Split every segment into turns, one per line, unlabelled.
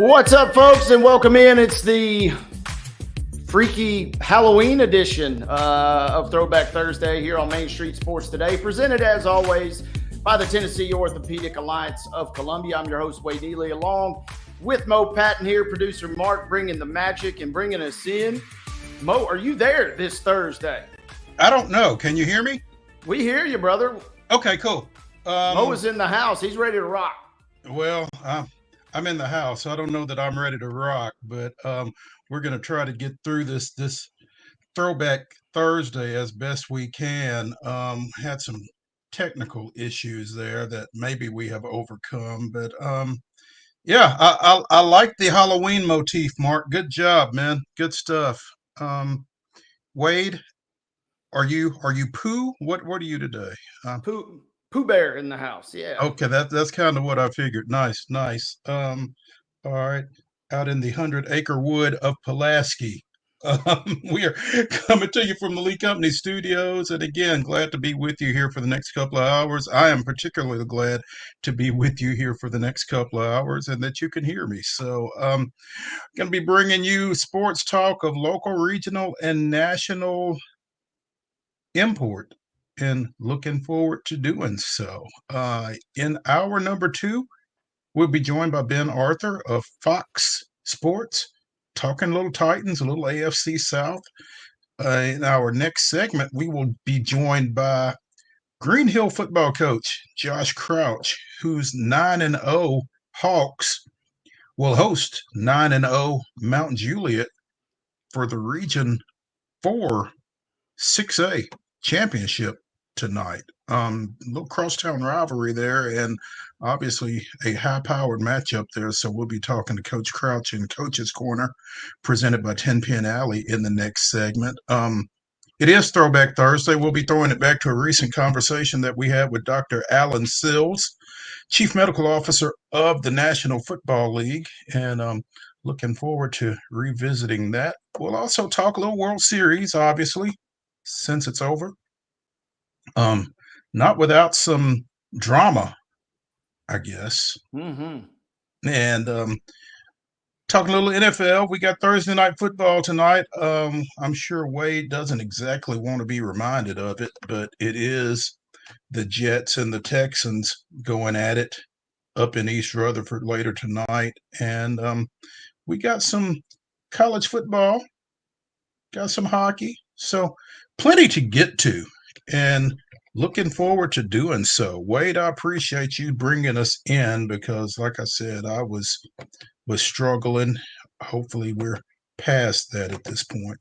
What's up, folks, and welcome in. It's the freaky Halloween edition of Throwback Thursday here on Main Street Sports Today, presented as always by the Tennessee Orthopedic Alliance of Columbia. I'm your host, Wade Neely, along with Mo Patton here, producer Mark, bringing the magic and bringing us in. Mo, are you there this Thursday?
I don't know. Can you hear me?
We hear you, brother.
Okay, cool.
Mo is in the house. He's ready to rock.
Well, I'm in the house. I don't know that I'm ready to rock, but we're going to try to get through this Throwback Thursday as best we can. Had some technical issues there that maybe we have overcome, but yeah, I like the Halloween motif, Mark. Good job, man. Good stuff. Wade, are you Pooh? What are you today?
Pooh Bear in the house. Yeah.
Okay, that's kind of what I figured. Nice. All right, out in the 100-acre wood of Pulaski. We are coming to you from the Lee Company studios, and again, glad to be with you here for the next couple of hours. I am particularly glad to be with you here for the next couple of hours, and that you can hear me. So, going to be bringing you sports talk of local, regional, and national import, and looking forward to doing so. In hour number 2, we'll be joined by Ben Arthur of Fox Sports, talking a little Titans, a little AFC South. In our next segment, we will be joined by Green Hill football coach Josh Crouch, whose 9-0 Hawks will host 9-0 Mount Juliet for the Region 4 6A championship tonight. Little crosstown rivalry there, and obviously a high-powered matchup there. So we'll be talking to Coach Crouch in Coach's Corner, presented by 10 Pin Alley in the next segment. It is Throwback Thursday. We'll be throwing it back to a recent conversation that we had with Dr. Alan SILLS, Chief Medical Officer of the National Football League, and looking forward to revisiting that. We'll also talk a little World Series, obviously, since it's over. Not without some drama, I guess.
Mm-hmm.
And talking a little NFL, we got Thursday night football tonight. I'm sure Wade doesn't exactly want to be reminded of it, but it is the Jets and the Texans going at it up in East Rutherford later tonight. And we got some college football, got some hockey. So plenty to get to, and looking forward to doing so. Wade, I appreciate you bringing us in because, like I said, I was struggling. Hopefully we're past that at this point.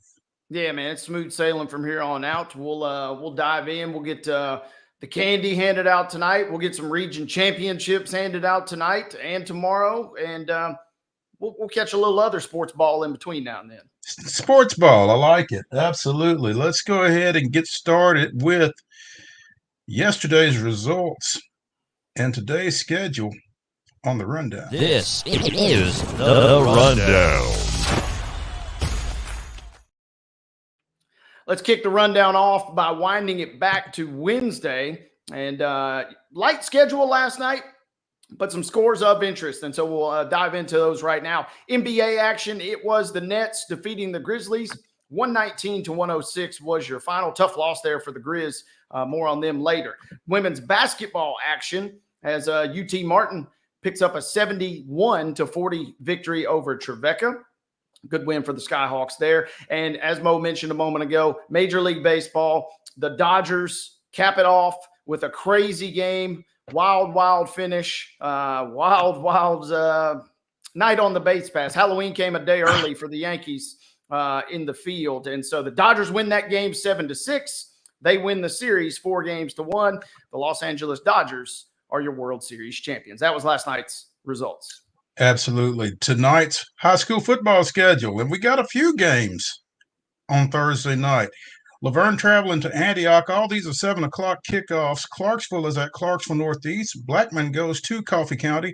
Yeah, man, it's smooth sailing from here on out. We'll dive in. We'll get the candy handed out tonight. We'll get some region championships handed out tonight and tomorrow, and we'll catch a little other sports ball in between now and then.
Sports ball, I like it. Absolutely. Let's go ahead and get started with yesterday's results and today's schedule on the rundown.
This is the rundown.
Let's kick the rundown off by winding it back to Wednesday. And light schedule last night, but some scores of interest. And so we'll dive into those right now. NBA action, it was the Nets defeating the Grizzlies. 119-106 was your final. Tough loss there for the Grizz. More on them later. Women's basketball action as UT Martin picks up a 71-40 victory over Trevecca. Good win for the Skyhawks there. And as Mo mentioned a moment ago, Major League Baseball, the Dodgers cap it off with a crazy game. Wild finish. Wild night on the base pass. Halloween came a day early for the Yankees in the field. And so the Dodgers win that game 7-6. They win the series 4-1. The Los Angeles Dodgers are your World Series champions. That was last night's results.
Absolutely. Tonight's high school football schedule. And we got a few games on Thursday night. Laverne traveling to Antioch. All these are 7 o'clock kickoffs. Clarksville is at Clarksville Northeast. Blackman goes to Coffee County.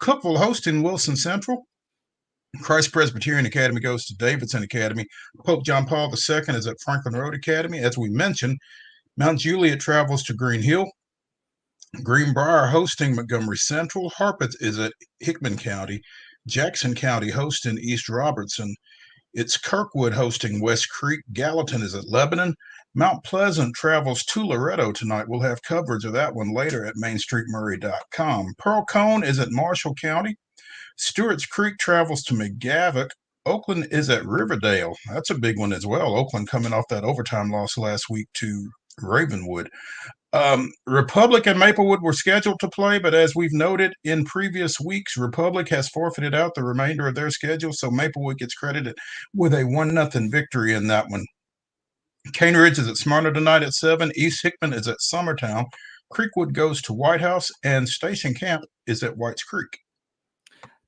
Cookville hosting Wilson Central. Christ Presbyterian Academy goes to Davidson Academy. Pope John Paul II is at Franklin Road Academy. As we mentioned, Mount Juliet travels to Green Hill. Greenbrier hosting Montgomery Central. Harpeth is at Hickman County. Jackson County hosting East Robertson. It's Kirkwood hosting West Creek. Gallatin is at Lebanon. Mount Pleasant travels to Loretto tonight. We'll have coverage of that one later at mainstreetmurray.com. Pearl Cone is at Marshall County. Stewart's Creek travels to McGavock. Oakland is at Riverdale. That's a big one as well. Oakland coming off that overtime loss last week to Ravenwood. Republic and Maplewood were scheduled to play, but as we've noted in previous weeks, Republic has forfeited out the remainder of their schedule, so Maplewood gets credited with a 1-0 victory in that one. Cane Ridge is at Smyrna tonight at 7. East Hickman is at Summertown. Creekwood goes to White House, and Station Camp is at Whites Creek.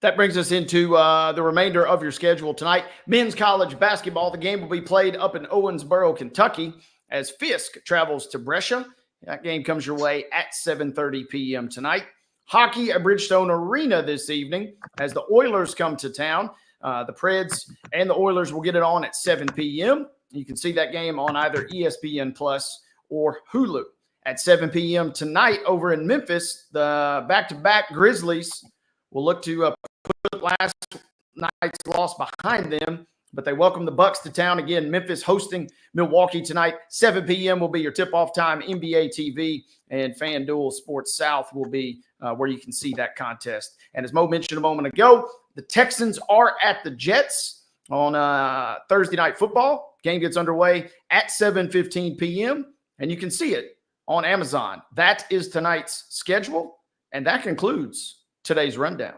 That brings us into the remainder of your schedule tonight. Men's college basketball. The game will be played up in Owensboro, Kentucky, as Fisk travels to Brescia. That game comes your way at 7:30 p.m. tonight. Hockey at Bridgestone Arena this evening as the Oilers come to town. The Preds and the Oilers will get it on at 7 p.m. You can see that game on either ESPN Plus or Hulu. At 7 p.m. tonight over in Memphis, the back-to-back Grizzlies will look to put last night's loss behind them, but they welcome the Bucks to town again. Memphis hosting Milwaukee tonight. 7 p.m. will be your tip-off time. NBA TV and FanDuel Sports South will be where you can see that contest. And as Mo mentioned a moment ago, the Texans are at the Jets on Thursday Night Football. Game gets underway at 7:15 p.m., and you can see it on Amazon. That is tonight's schedule, and that concludes today's rundown.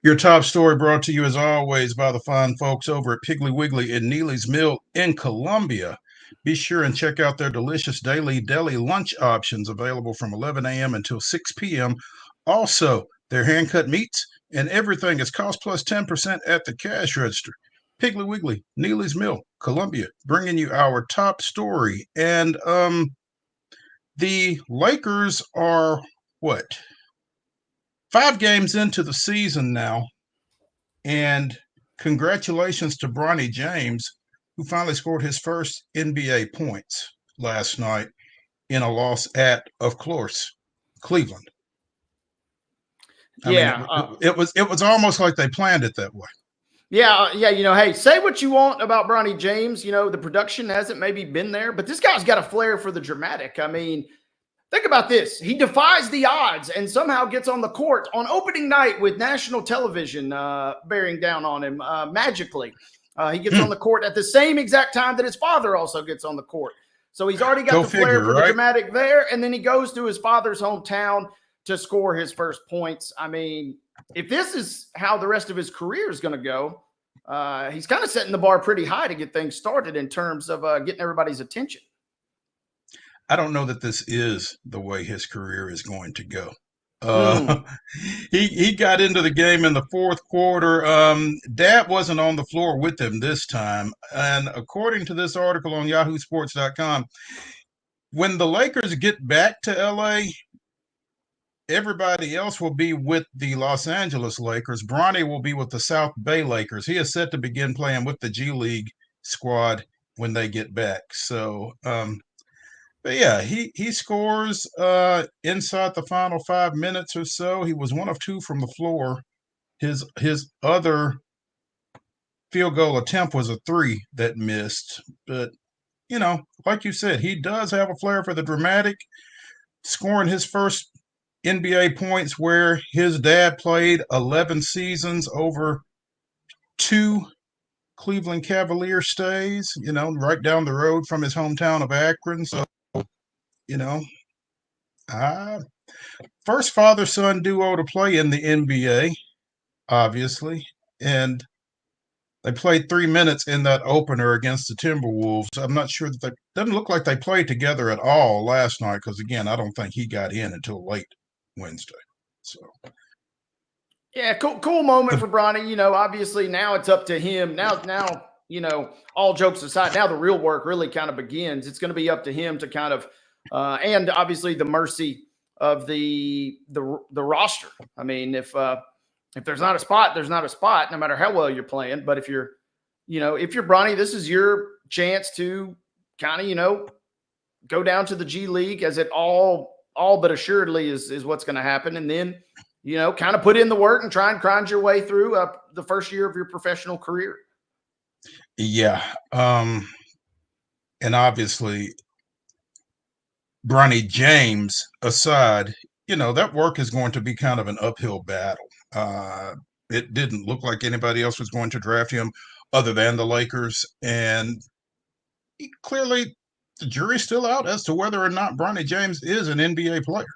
Your top story brought to you as always by the fine folks over at Piggly Wiggly in Neely's Mill in Columbia. Be sure and check out their delicious daily deli lunch options available from 11 a.m. until 6 p.m. Also, their hand-cut meats and everything is cost plus 10% at the cash register. Piggly Wiggly, Neely's Mill, Columbia, bringing you our top story. And the Lakers are, 5 games into the season now, and congratulations to Bronny James, who finally scored his first NBA points last night in a loss at, of course, Cleveland. I mean, it was almost like they planned it that way.
Yeah. Hey, say what you want about Bronny James. The production hasn't maybe been there, but this guy's got a flair for the dramatic. I mean, think about this. He defies the odds and somehow gets on the court on opening night with national television bearing down on him magically. He gets on the court at the same exact time that his father also gets on the court. So he's already got the flair for the dramatic there, and then he goes to his father's hometown to score his first points. I mean, if this is how the rest of his career is going to go, he's kind of setting the bar pretty high to get things started in terms of getting everybody's attention.
I don't know that this is the way his career is going to go. He got into the game in the fourth quarter. Dad wasn't on the floor with him this time. And according to this article on yahoosports.com, when the Lakers get back to LA, everybody else will be with the Los Angeles Lakers. Bronny will be with the South Bay Lakers. He is set to begin playing with the G League squad when they get back. So, but yeah, he scores inside the final 5 minutes or so. He was 1 of 2 from the floor. His other field goal attempt was a 3 that missed. But, like you said, he does have a flair for the dramatic, scoring his first NBA points where his dad played 11 seasons over 2 Cleveland Cavalier stays, right down the road from his hometown of Akron. So, first father-son duo to play in the NBA, obviously. And they played 3 minutes in that opener against the Timberwolves. I'm not sure that doesn't look like they played together at all last night because, again, I don't think he got in until late Wednesday. So
yeah, cool moment for Bronny. Obviously now it's up to him. Now, all jokes aside, now the real work really kind of begins. It's going to be up to him to kind of and obviously the mercy of the roster. I mean, if there's not a spot, there's not a spot, no matter how well you're playing. But if you're Bronny, this is your chance to kind of, go down to the G League, as it all but assuredly is what's going to happen. And then, kind of put in the work and try and grind your way through the first year of your professional career.
Yeah. And obviously, Bronny James aside, that work is going to be kind of an uphill battle. It didn't look like anybody else was going to draft him other than the Lakers. And clearly, the jury's still out as to whether or not Bronny James is an NBA player.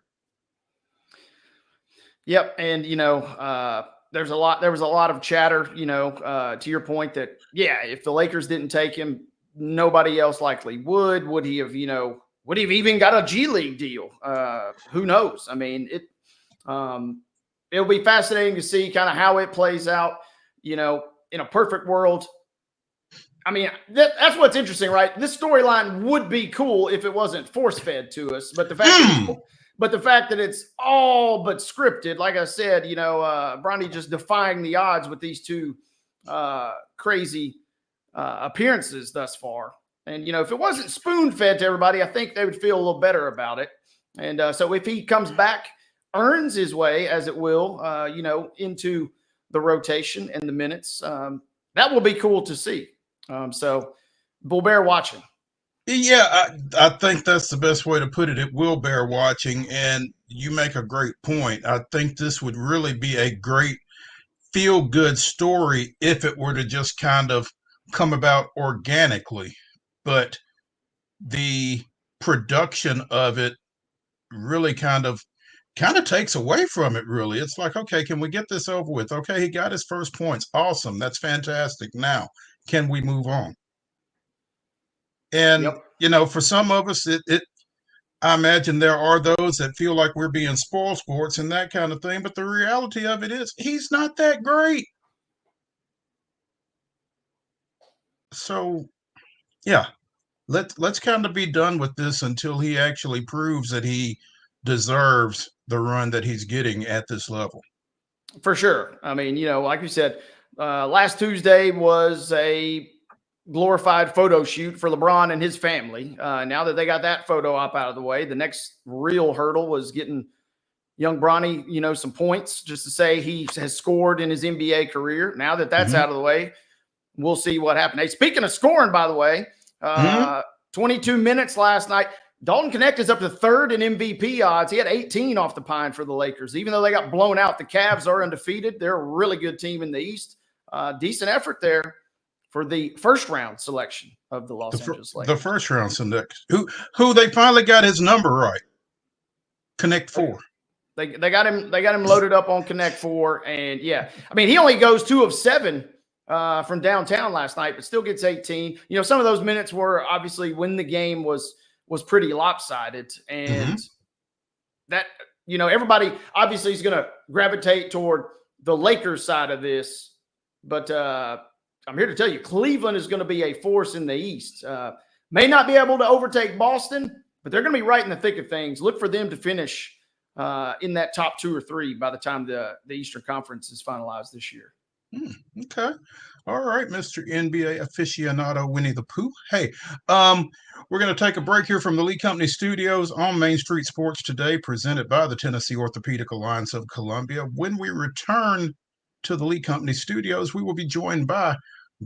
Yep. And, there was a lot of chatter, to your point that, if the Lakers didn't take him, nobody else likely would. Would he have even got a G League deal? Who knows? I mean, it'll be fascinating to see kind of how it plays out, in a perfect world. I mean, that's what's interesting, right? This storyline would be cool if it wasn't force-fed to us, but the fact that it's all but scripted, like I said, Bronny just defying the odds with these two crazy appearances thus far. And, if it wasn't spoon-fed to everybody, I think they would feel a little better about it. And so if he comes back, earns his way, as it will, into the rotation and the minutes, that will be cool to see. So we'll bear watching.
Yeah, I think that's the best way to put it. It will bear watching, and you make a great point. I think this would really be a great feel-good story if it were to just kind of come about organically. But the production of it really kind of takes away from it, really. It's like, okay, can we get this over with? Okay, he got his first points. Awesome. That's fantastic. Now, can we move on? And, for some of us, I imagine there are those that feel like we're being spoiled sports and that kind of thing. But the reality of it is he's not that great. So, yeah, let's kind of be done with this until he actually proves that he deserves the run that he's getting at this level.
For sure. I mean, like you said, last Tuesday was a glorified photo shoot for LeBron and his family. Now that they got that photo op out of the way, the next real hurdle was getting young Bronny, some points just to say he has scored in his NBA career. Now that that's out of the way, we'll see what happens. Hey, speaking of scoring, by the way, 22 minutes last night. Dalton Knecht is up to third in MVP odds. He had 18 off the pine for the Lakers. Even though they got blown out, the Cavs are undefeated. They're a really good team in the East. Decent effort there for the first round selection of the Los Angeles Lakers.
The first round selection. Who they finally got his number right. Knecht 4.
They got him loaded up on Knecht 4. And I mean, he only goes 2 of 7 from downtown last night, but still gets 18. Some of those minutes were obviously when the game was pretty lopsided. And that, everybody obviously is going to gravitate toward the Lakers side of this. But I'm here to tell you, Cleveland is going to be a force in the East. May not be able to overtake Boston, but they're going to be right in the thick of things. Look for them to finish in that top 2 or 3 by the time the Eastern Conference is finalized this year.
Okay. All right, Mr. NBA aficionado Winnie the Pooh. Hey, we're going to take a break here from the Lee Company Studios on Main Street Sports Today, presented by the Tennessee Orthopedic Alliance of Columbia. When we return to the Lee Company Studios, we will be joined by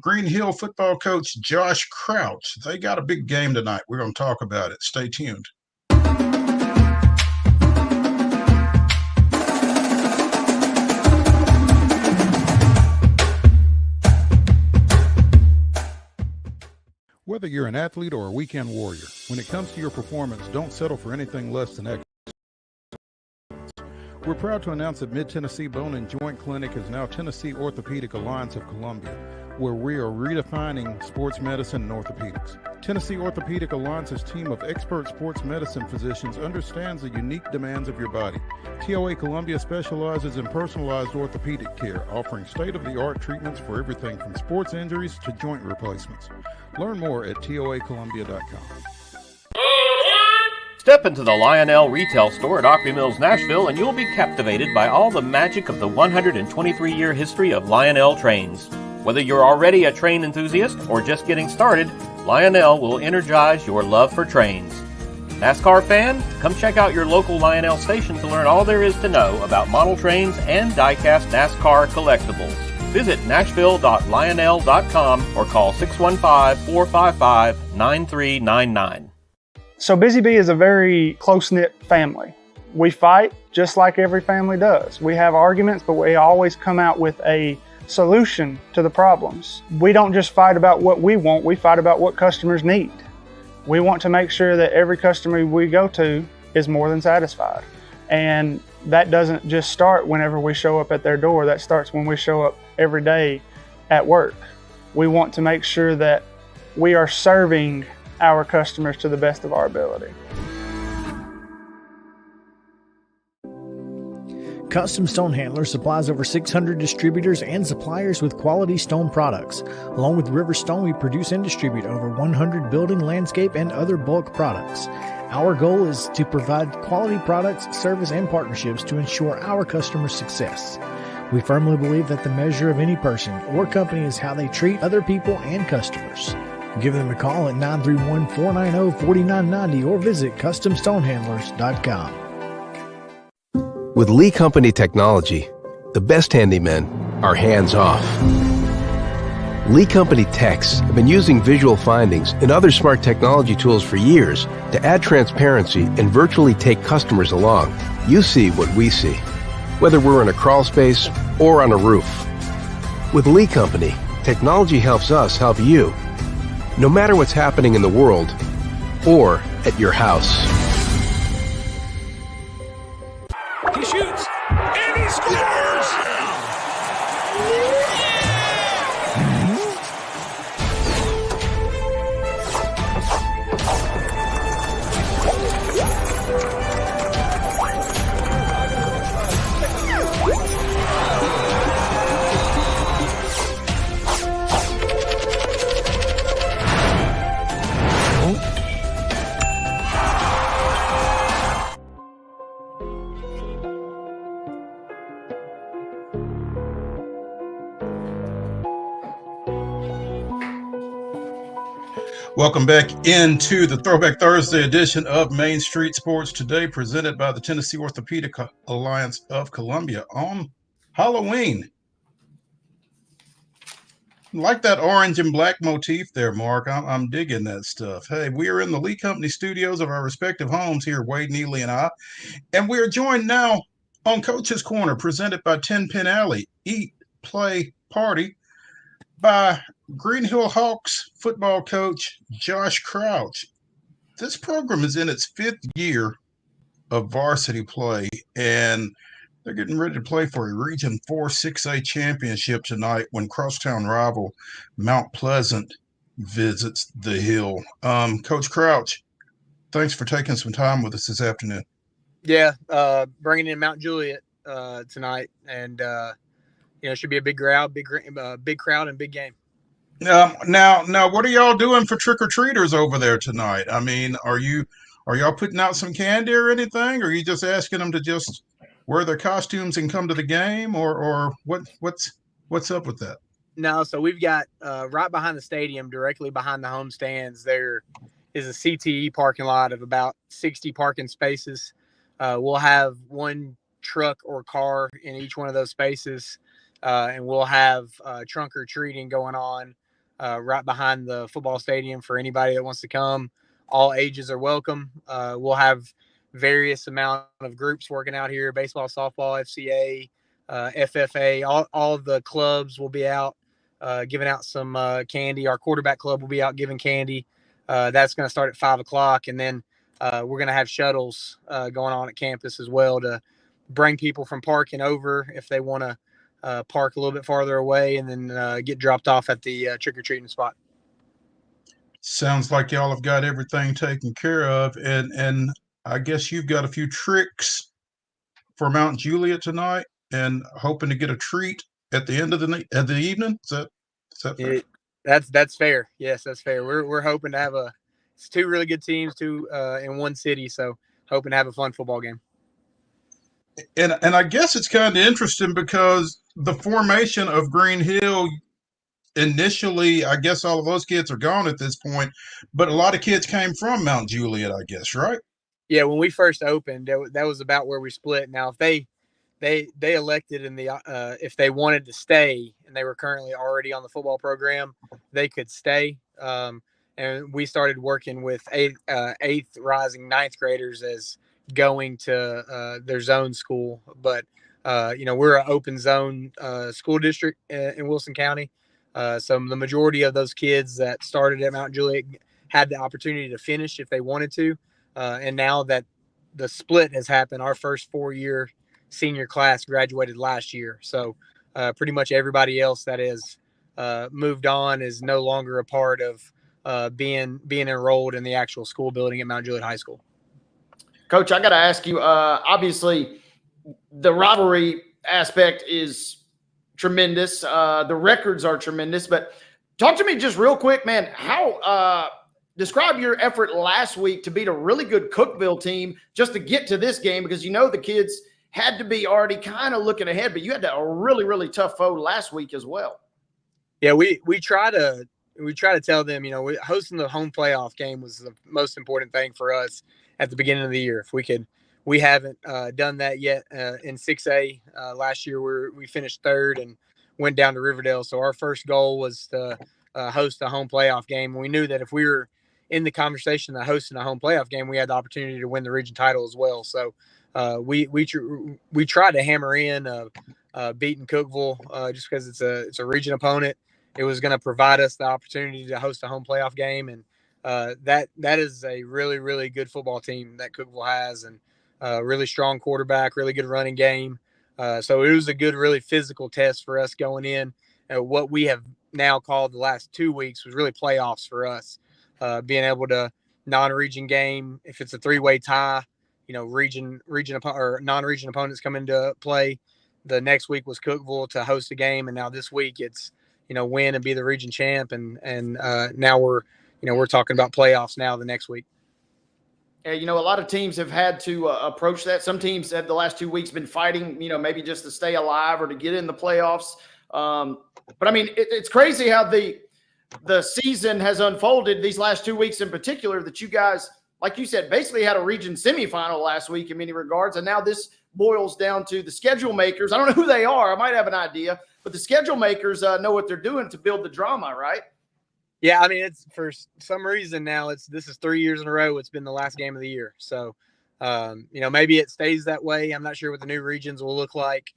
Green Hill football coach Josh Crouch. They got a big game tonight. We're going to talk about it. Stay tuned.
Whether you're an athlete or a weekend warrior, when it comes to your performance, don't settle for anything less than excellence. We're proud to announce that Mid-Tennessee Bone and Joint Clinic is now Tennessee Orthopedic Alliance of Columbia, where we are redefining sports medicine and orthopedics. Tennessee Orthopedic Alliance's team of expert sports medicine physicians understands the unique demands of your body. TOA Columbia specializes in personalized orthopedic care, offering state-of-the-art treatments for everything from sports injuries to joint replacements. Learn more at toacolumbia.com.
Step into the Lionel retail store at Opry Mills, Nashville, and you'll be captivated by all the magic of the 123-year history of Lionel trains. Whether you're already a train enthusiast or just getting started, Lionel will energize your love for trains. NASCAR fan? Come check out your local Lionel station to learn all there is to know about model trains and die-cast NASCAR collectibles. Visit nashville.lionel.com or call 615-455-9399.
So Busy Bee is a very close-knit family. We fight just like every family does. We have arguments, but we always come out with a solution to the problems. We don't just fight about what we want, we fight about what customers need. We want to make sure that every customer we go to is more than satisfied. And that doesn't just start whenever we show up at their door, that starts when we show up every day at work. We want to make sure that we are serving our customers to the best of our ability.
Custom Stone Handler supplies over 600 distributors and suppliers with quality stone products. Along with River Stone, we produce and distribute over 100 building, landscape, and other bulk products. Our goal is to provide quality products, service, and partnerships to ensure our customers' success. We firmly believe that the measure of any person or company is how they treat other people and customers. Give them a call at 931-490-4990 or visit CustomStonehandlers.com.
With Lee Company technology, the best handymen are hands-off. Lee Company techs have been using visual findings and other smart technology tools for years to add transparency and virtually take customers along. You see what we see, whether we're in a crawl space or on a roof. With Lee Company, technology helps us help you, no matter what's happening in the world or at your house.
He shoots, and he scores!
Welcome back into the Throwback Thursday edition of Main Street Sports Today, presented by the Tennessee Orthopedic Alliance of Columbia on Halloween. Like that orange and black motif there, Mark. I'm digging that stuff. Hey, we are in the Lee Company studios of our respective homes here, Wade, Neely, and I. And we are joined now on Coach's Corner, presented by 10 Pin Alley, Eat, Play, Party, by Green Hill Hawks football coach Josh Crouch. This program is in its 5th year of varsity play, and they're getting ready to play for a Region 4 6A championship tonight when crosstown rival Mount Pleasant visits the Hill. Coach Crouch, thanks for taking some time with us this afternoon.
Yeah, bringing in Mount Juliet tonight, and it should be a big crowd, big crowd, and big game.
Now, what are y'all doing for trick-or-treaters over there tonight? I mean, are y'all putting out some candy or anything? Or are you just asking them to just wear their costumes and come to the game, or what's up with that?
No, so we've got right behind the stadium, directly behind the home stands, there is a CTE parking lot of about 60 parking spaces. We'll have one truck or car in each one of those spaces, and we'll have trunk or treating going on right behind the football stadium for anybody that wants to come. All ages are welcome. We'll have various amount of groups working out here: baseball, softball, FCA, FFA. All of the clubs will be out giving out some candy. Our quarterback club will be out giving candy. That's going to start at 5:00, and then we're going to have shuttles going on at campus as well to bring people from parking over if they want to park a little bit farther away, and then get dropped off at the trick-or-treating spot.
Sounds like y'all have got everything taken care of, and I guess you've got a few tricks for Mount Juliet tonight, and hoping to get a treat at the end of the evening. Is that fair?
That's fair. Yes, that's fair. We're hoping to have it's 2 really good teams, in one city, so hoping to have a fun football game.
And I guess it's kind of interesting because the formation of Green Hill, initially, I guess all of those kids are gone at this point, but a lot of kids came from Mount Juliet, I guess, right?
Yeah, when we first opened, that was about where we split. Now, if they elected in the if they wanted to stay and they were currently already on the football program, they could stay. And we started working with eighth rising ninth graders as going to their zone school. But we're an open zone school district in Wilson County. So the majority of those kids that started at Mount Juliet had the opportunity to finish if they wanted to. And now that the split has happened, our first 4-year senior class graduated last year. So pretty much everybody else that is moved on is no longer a part of being enrolled in the actual school building at Mount Juliet High School.
Coach, I got to ask you, obviously the rivalry aspect is tremendous. The records are tremendous, but talk to me just real quick, man. How describe your effort last week to beat a really good Cookeville team just to get to this game, because the kids had to be already kind of looking ahead, but you had a really, really tough foe last week as well.
Yeah, we try to tell them, hosting the home playoff game was the most important thing for us at the beginning of the year. We haven't done that yet in 6A. Last year we finished third and went down to Riverdale. So our first goal was to host a home playoff game. And we knew that if we were in the conversation of hosting a home playoff game, we had the opportunity to win the region title as well. So we tried to hammer in beating Cookeville just because it's a region opponent. It was going to provide us the opportunity to host a home playoff game, and that is a really, really good football team that Cookeville has, and really strong quarterback, really good running game. So it was a good, really physical test for us going in. What we have now called the last 2 weeks was really playoffs for us, being able to non-region game. If it's a 3-way tie, region or non-region opponents come into play. The next week was Cookeville to host a game, and now this week it's win and be the region champ, and now we're talking about playoffs now the next week.
Yeah, a lot of teams have had to approach that. Some teams have the last 2 weeks been fighting, maybe just to stay alive or to get in the playoffs. But I mean, it's crazy how the season has unfolded these last 2 weeks in particular, that you guys, like you said, basically had a region semifinal last week in many regards. And now this boils down to the schedule makers. I don't know who they are. I might have an idea, but the schedule makers know what they're doing to build the drama, right?
Yeah, I mean, it's for some reason now this is 3 years in a row. It's been the last game of the year. So, maybe it stays that way. I'm not sure what the new regions will look like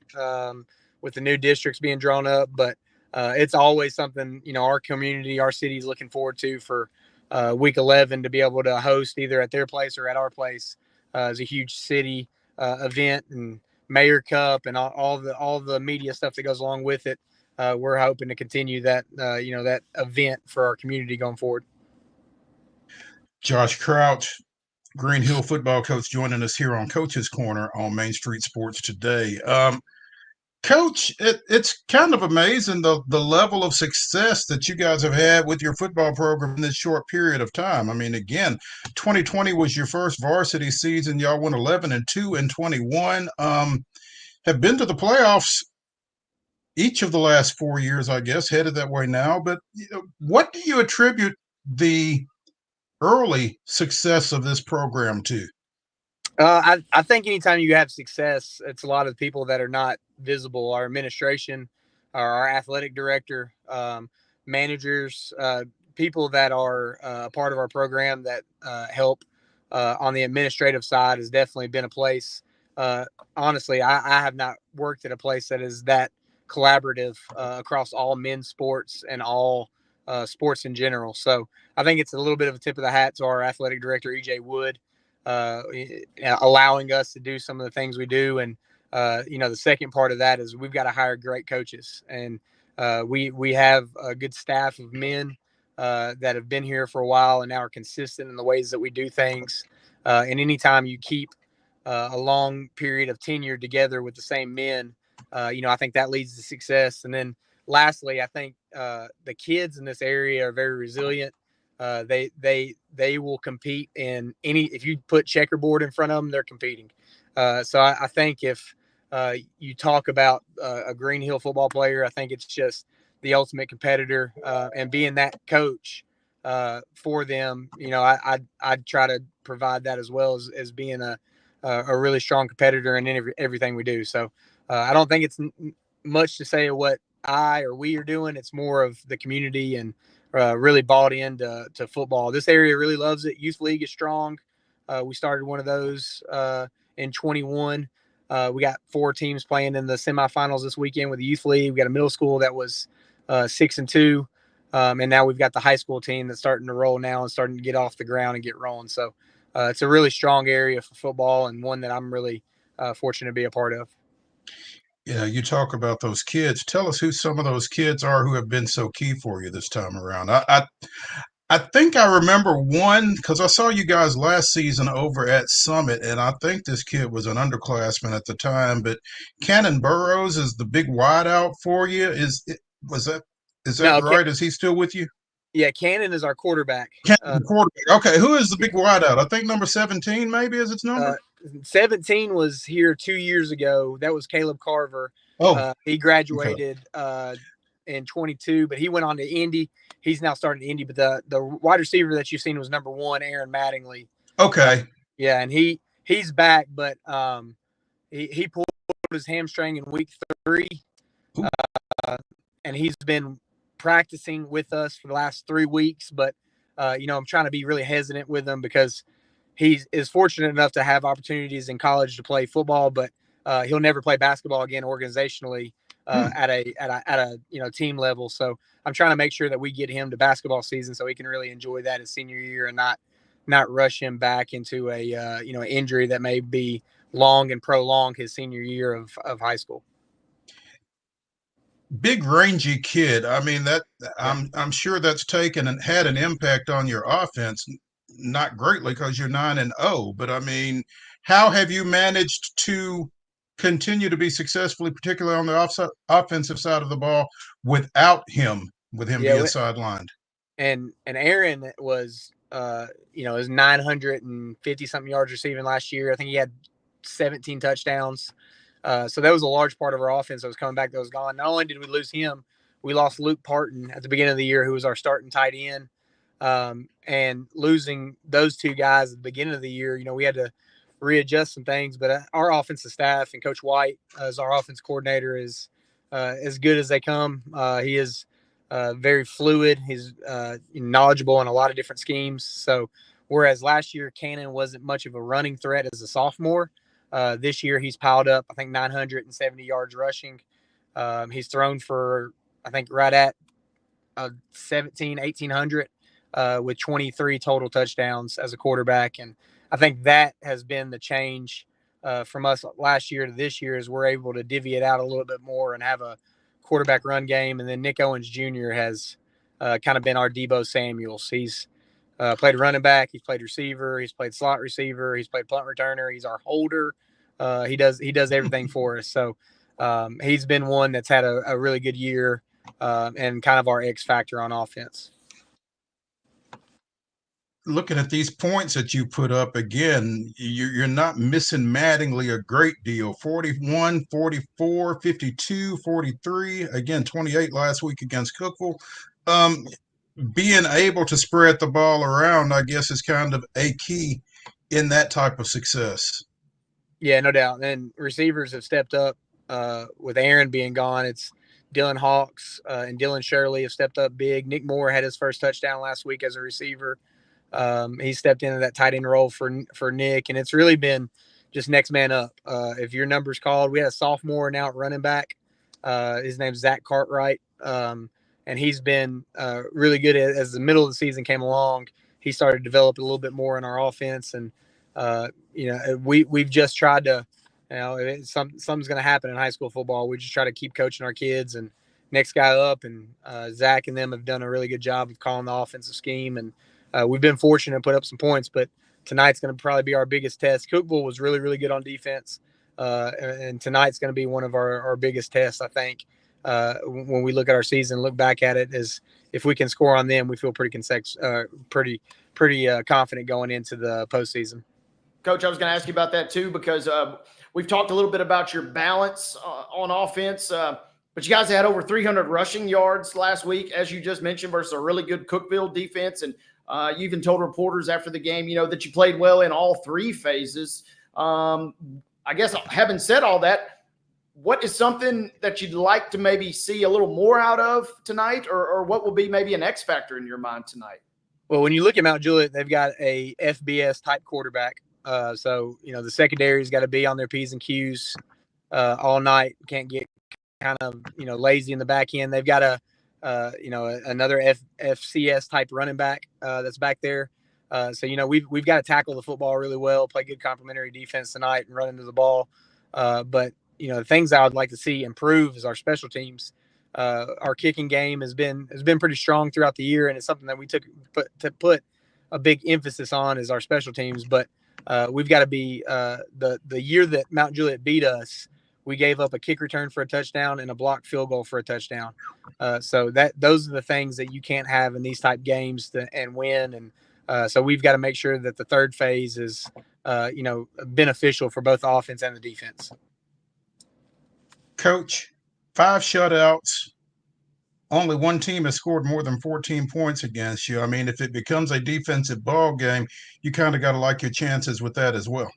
with the new districts being drawn up, but it's always something, our community, our city is looking forward to for week 11 to be able to host either at their place or at our place. Is a huge city event, and Mayor Cup and all the media stuff that goes along with it. We're hoping to continue that that event for our community going forward.
Josh Crouch, Green Hill football coach, joining us here on Coach's Corner on Main Street Sports today. Coach, it's kind of amazing the level of success that you guys have had with your football program in this short period of time. I mean, again, 2020 was your first varsity season. Y'all went 11-2 and 21. Have been to the playoffs each of the last 4 years, I guess, headed that way now. But what do you attribute the early success of this program to?
I think anytime you have success, it's a lot of people that are not visible. Our administration, our athletic director, managers, people that are a part of our program that help on the administrative side has definitely been a place. Honestly, I have not worked at a place that is that collaborative across all men's sports and all sports in general. So I think it's a little bit of a tip of the hat to our athletic director, EJ Wood, allowing us to do some of the things we do. And, the second part of that is we've got to hire great coaches, and we have a good staff of men that have been here for a while and now are consistent in the ways that we do things. And anytime you keep a long period of tenure together with the same men, I think that leads to success. And then lastly, I think the kids in this area are very resilient. They will compete in if you put checkerboard in front of them, they're competing. So I think if you talk about a Green Hill football player, I think it's just the ultimate competitor, and being that coach, for them. You know, I'd try to provide that as well as being a really strong competitor in everything we do. So I don't think it's much to say of what I or we are doing. It's more of the community and really bought into football. This area really loves it. Youth League is strong. We started one of those in 21. We got 4 teams playing in the semifinals this weekend with the Youth League. We got a middle school that was 6-2. And now we've got the high school team that's starting to roll now and starting to get off the ground and get rolling. So it's a really strong area for football and one that I'm really fortunate to be a part of.
Yeah, you talk about those kids. Tell us who some of those kids are who have been so key for you this time around. I think I remember one because I saw you guys last season over at Summit, and I think this kid was an underclassman at the time. But Cannon Burrows is the big wideout for you. Is that
No,
right? Is he still with you?
Yeah, Cannon is our quarterback.
Cannon, quarterback. Okay, who is the big wideout? I think number 17 maybe is its number.
17 was here 2 years ago. That was Caleb Carver. He graduated in 22, but he went on to Indy. He's now starting to Indy. But the wide receiver that you've seen was number 1, Aaron Mattingly.
Okay.
Yeah, and he's back, but he pulled his hamstring in week 3, and he's been practicing with us for the last 3 weeks. But I'm trying to be really hesitant with him because he is fortunate enough to have opportunities in college to play football, but he'll never play basketball again organizationally at a team level. So I'm trying to make sure that we get him to basketball season so he can really enjoy that his senior year and not rush him back into a injury that may be long and prolong his senior year of high school.
Big rangy kid. I mean I'm sure that's taken and had an impact on your offense. Not greatly because you're 9-0, but I mean, how have you managed to continue to be successfully, particularly on the offensive side of the ball, without him, being sidelined?
And Aaron was, his 950 something yards receiving last year. I think he had 17 touchdowns. So that was a large part of our offense that was coming back that was gone. Not only did we lose him, we lost Luke Parton at the beginning of the year, who was our starting tight end. And losing those 2 guys at the beginning of the year, we had to readjust some things. But our offensive staff and Coach White, as our offense coordinator, is as good as they come. He is very fluid. He's knowledgeable in a lot of different schemes. So whereas last year Cannon wasn't much of a running threat as a sophomore, this year he's piled up, I think, 970 yards rushing. He's thrown for, I think, right at 1,800. With 23 total touchdowns as a quarterback. And I think that has been the change from us last year to this year, is we're able to divvy it out a little bit more and have a quarterback run game. And then Nick Owens Jr. has kind of been our Debo Samuels. He's played running back. He's played receiver. He's played slot receiver. He's played punt returner. He's our holder. He does everything for us. So he's been one that's had a really good year and kind of our X factor on offense.
Looking at these points that you put up again, you're not missing Mattingly a great deal. 41, 44, 52, 43, again, 28 last week against Cookville. Being able to spread the ball around, I guess, is kind of a key in that type of success.
Yeah, no doubt. And receivers have stepped up with Aaron being gone. It's Dylan Hawks and Dylan Shirley have stepped up big. Nick Moore had his first touchdown last week as a receiver. He stepped into that tight end role for Nick, and it's really been just next man up. If your number's called, we had a sophomore now at running back. His name's Zach Cartwright, and he's been really good as the middle of the season came along. He started to develop a little bit more in our offense, and we've just tried to, something's going to happen in high school football. We just try to keep coaching our kids, and next guy up, and Zach and them have done a really good job of calling the offensive scheme, and we've been fortunate to put up some points, but tonight's going to probably be our biggest test. Cookville was really, really good on defense, and tonight's going to be one of our biggest tests, I think. When we look at our season, look back at it, is if we can score on them, we feel pretty confident going into the postseason.
Coach, I was going to ask you about that too, because we've talked a little bit about your balance on offense. But you guys had over 300 rushing yards last week, as you just mentioned, versus a really good Cookeville defense. And you even told reporters after the game, that you played well in all three phases. I guess having said all that, what is something that you'd like to maybe see a little more out of tonight, or what will be maybe an X factor in your mind tonight?
Well, when you look at Mount Juliet, they've got a FBS type quarterback. So the secondary's got to be on their P's and Q's all night. Can't get kind of lazy in the back end. They've got another FCS type running back that's back there. So we've got to tackle the football really well, play good complementary defense tonight, and run into the ball. But the things I would like to see improve is our special teams. Our kicking game has been pretty strong throughout the year, and it's something that we put a big emphasis on is our special teams. But we've got to be the year that Mount Juliet beat us, we gave up a kick return for a touchdown and a blocked field goal for a touchdown. So those are the things that you can't have in these type games and win. And so we've got to make sure that the third phase is beneficial for both the offense and the defense.
Coach, 5 shutouts. Only one team has scored more than 14 points against you. I mean, if it becomes a defensive ball game, you kind of got to like your chances with that as well.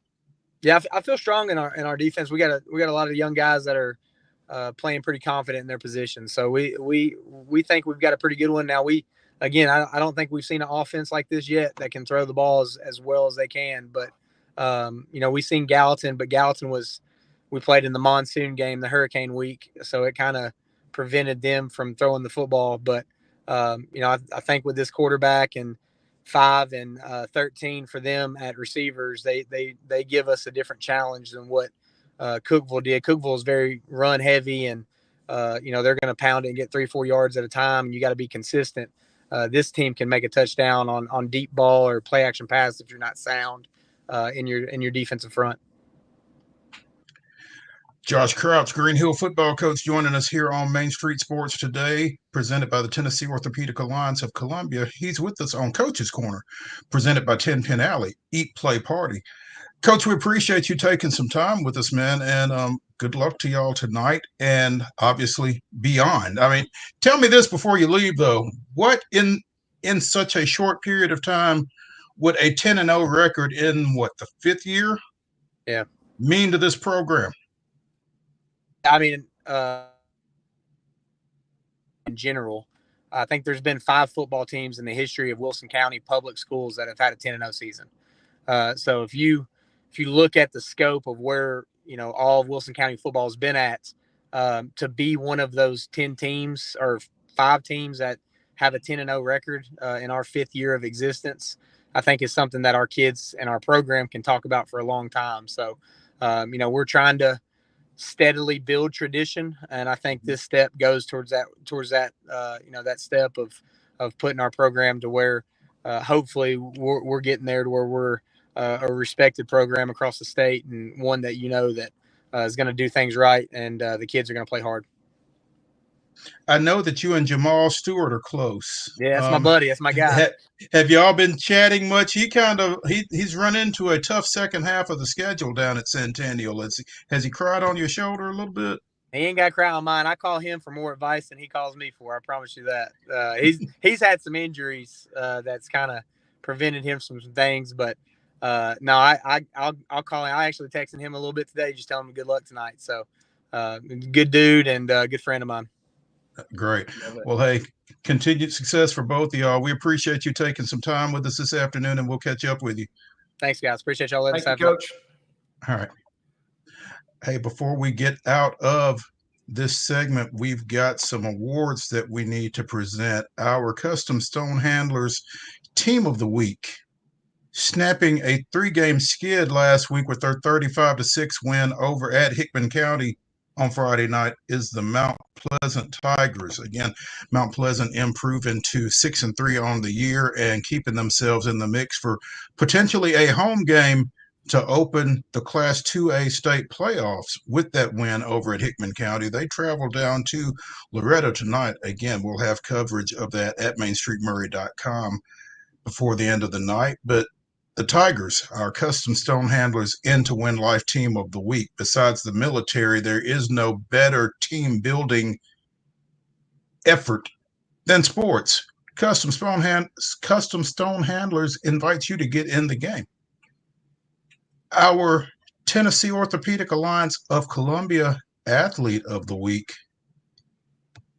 Yeah, I feel strong in our defense. We got a lot of young guys that are playing pretty confident in their position. So we think we've got a pretty good one now. I don't think we've seen an offense like this yet that can throw the ball as well as they can. But we've seen Gallatin, but Gallatin we played in the monsoon game, the hurricane week, so it kind of prevented them from throwing the football. But I think with this quarterback and 5 and 13 for them at receivers, they give us a different challenge than what Cookeville did. Cookeville is very run heavy, and they're going to pound it and get 3-4 yards at a time, and you got to be consistent. This team can make a touchdown on deep ball or play action pass if you're not sound in your defensive front.
Josh Crouch, Green Hill football coach, joining us here on Main Street Sports today, presented by the Tennessee Orthopedic Alliance of Columbia. He's with us on Coach's Corner, presented by 10 Pin Alley, Eat, Play, Party. Coach, we appreciate you taking some time with us, man, and good luck to y'all tonight and obviously beyond. I mean, tell me this before you leave, though. What in such a short period of time would a 10-0 record in, the 5th year mean to this program?
I mean, in general, I think there's been 5 football teams in the history of Wilson County public schools that have had a 10-0 season. So if you look at the scope of where all of Wilson County football has been at, to be one of those 10 teams or 5 teams that have a 10-0 record in our 5th year of existence, I think is something that our kids and our program can talk about for a long time. So, we're trying to steadily build tradition, and I think this step goes towards that that step of putting our program to where hopefully we're getting there to where we're a respected program across the state, and one that that is going to do things right, and the kids are going to play hard.
I know that you and Jamal Stewart are close.
Yeah, that's my buddy. That's my guy.
Have y'all been chatting much? He's run into a tough second half of the schedule down at Centennial. Has he cried on your shoulder a little bit?
He ain't got to cry on mine. I call him for more advice than he calls me for. I promise you that. He's had some injuries that's kind of prevented him from some things, but no, I'll call him. I actually texted him a little bit today, just telling him good luck tonight. So good dude and good friend of mine.
Great. Well, hey, continued success for both of y'all. We appreciate you taking some time with us this afternoon, and we'll catch up with you.
Thanks, guys. Appreciate y'all letting us have
Coach.
All right. Hey, before we get out of this segment, we've got some awards that we need to present. Our Custom Stone Handlers Team of the Week, snapping a 3-game skid last week with their 35-6 win over at Hickman County on Friday night, is the Mount Pleasant Tigers. Again, Mount Pleasant improving to 6-3 on the year and keeping themselves in the mix for potentially a home game to open the Class 2A state playoffs with that win over at Hickman County. They travel down to Loretto tonight. Again, we'll have coverage of that at mainstreetmurray.com before the end of the night. But The Tigers, our custom stone handlers in to win life team of the week. Besides the military, there is no better team building effort than sports. Custom stone handlers invites you to get in the game. Our Tennessee Orthopedic Alliance of Columbia Athlete of the Week,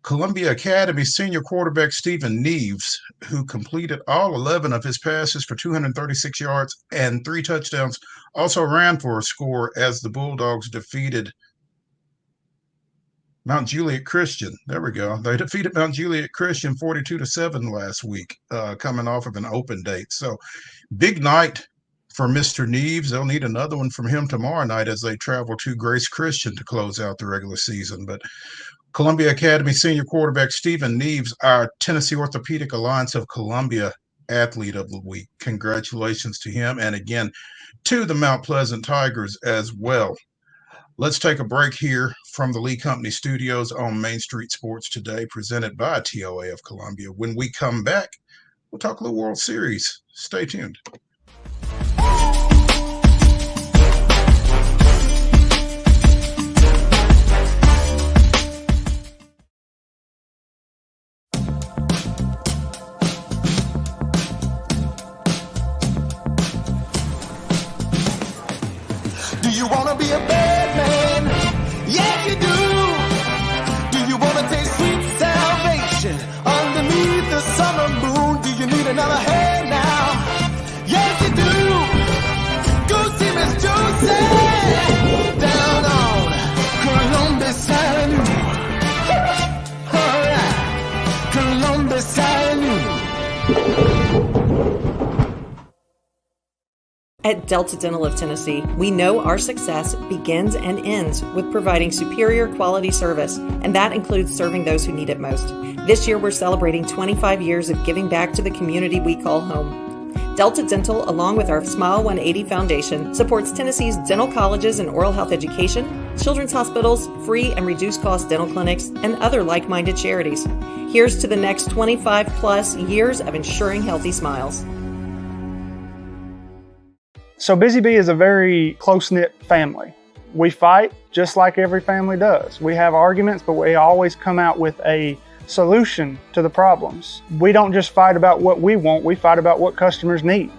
Columbia Academy senior quarterback Stephen Neves, who completed all 11 of his passes for 236 yards and 3 touchdowns, also ran for a score as the Bulldogs defeated Mount Juliet Christian. There we go. They defeated Mount Juliet Christian 42-7 last week, coming off of an open date. So big night for Mr. Neves. They'll need another one from him tomorrow night as they travel to Grace Christian to close out the regular season. But Columbia Academy senior quarterback Stephen Neves, our Tennessee Orthopedic Alliance of Columbia Athlete of the Week. Congratulations to him. And again, to the Mount Pleasant Tigers as well. Let's take a break here from the Lee Company Studios on Main Street Sports Today, presented by TOA of Columbia. When we come back, we'll talk a little World Series. Stay tuned.
Do you want to be a bad man? Yes, you do. Do you want to taste sweet salvation underneath the summer moon? Do you need another hand now? Yes, you do. Go see Miss Josie down on Columbus Avenue. All right, Columbus Avenue.
At Delta Dental of Tennessee, we know our success begins and ends with providing superior quality service, and that includes serving those who need it most. This year, we're celebrating 25 years of giving back to the community we call home. Delta Dental, along with our Smile 180 Foundation, supports Tennessee's dental colleges and oral health education, children's hospitals, free and reduced cost dental clinics, and other like-minded charities. Here's to the next 25 plus years of ensuring healthy smiles.
So Busy Bee is a very close-knit family. We fight just like every family does. We have arguments, but we always come out with a solution to the problems. We don't just fight about what we want, we fight about what customers need.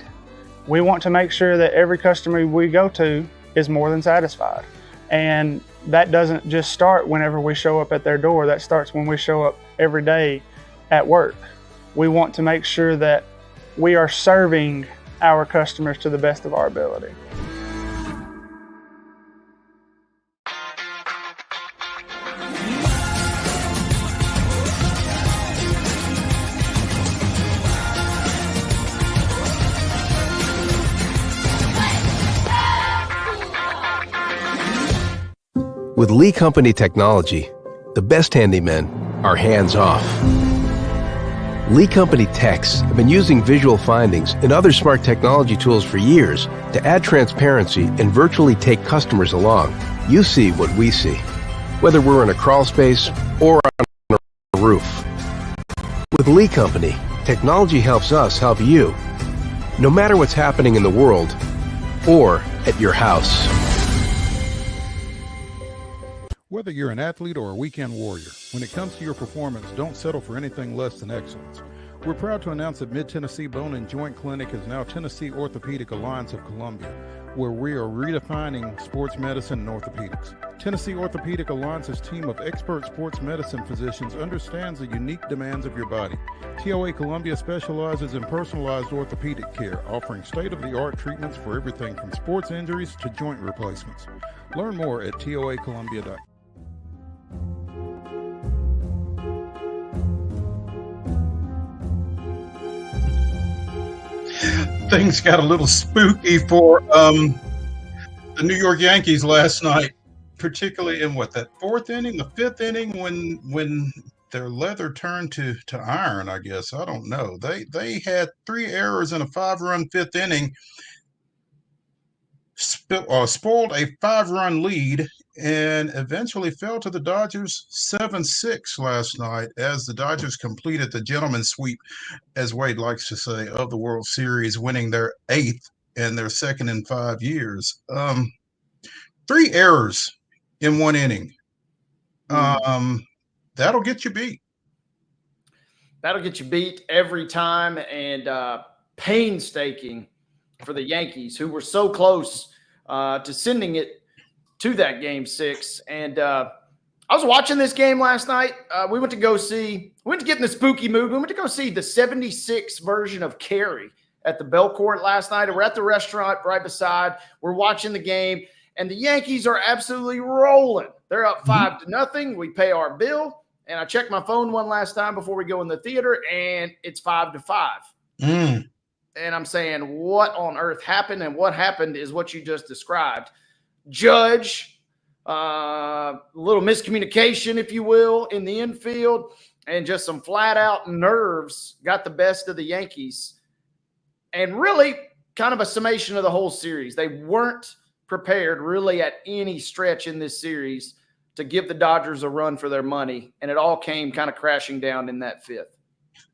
We want to make sure that every customer we go to is more than satisfied. And that doesn't just start whenever we show up at their door, that starts when we show up every day at work. We want to make sure that we are serving our customers to the best of our ability.
With Lee Company technology, the best handymen are hands-off. Lee Company techs have been using visual findings and other smart technology tools for years to add transparency and virtually take customers along. You see what we see, whether we're in a crawl space or on a roof. With Lee Company, technology helps us help you, no matter what's happening in the world or at your house.
Whether you're an athlete or a weekend warrior, when it comes to your performance, don't settle for anything less than excellence. We're proud to announce that Mid-Tennessee Bone and Joint Clinic is now Tennessee Orthopedic Alliance of Columbia, where we are redefining sports medicine and orthopedics. Tennessee Orthopedic Alliance's team of expert sports medicine physicians understands the unique demands of your body. TOA Columbia specializes in personalized orthopedic care, offering state-of-the-art treatments for everything from sports injuries to joint replacements. Learn more at toacolumbia.com.
Things got a little spooky for the New York Yankees last night, particularly in the fifth inning, when their leather turned to iron, I guess. I don't know. They had 3 errors in a 5-run fifth inning, spoiled a 5-run lead, and eventually fell to the Dodgers 7-6 last night as the Dodgers completed the gentleman's sweep, as Wade likes to say, of the World Series, winning their 8th and they're second in 5 years. 3 errors in 1 inning. That'll get you beat.
That'll get you beat every time, and painstaking for the Yankees, who were so close to sending it to that game 6. And I was watching this game last night. We went to get in the spooky mood. We went to go see the 76 version of Carrie at the Belcourt last night. We're at the restaurant right beside. We're watching the game, and the Yankees are absolutely rolling. They're up 5-0. We pay our bill, and I checked my phone one last time before we go in the theater, and it's 5-5. And I'm saying, what on earth happened? And what happened is what you just described. Judge, a little miscommunication, if you will, in the infield, and just some flat-out nerves got the best of the Yankees. And really kind of a summation of the whole series. They weren't prepared really at any stretch in this series to give the Dodgers a run for their money, and it all came kind of crashing down in that 5th.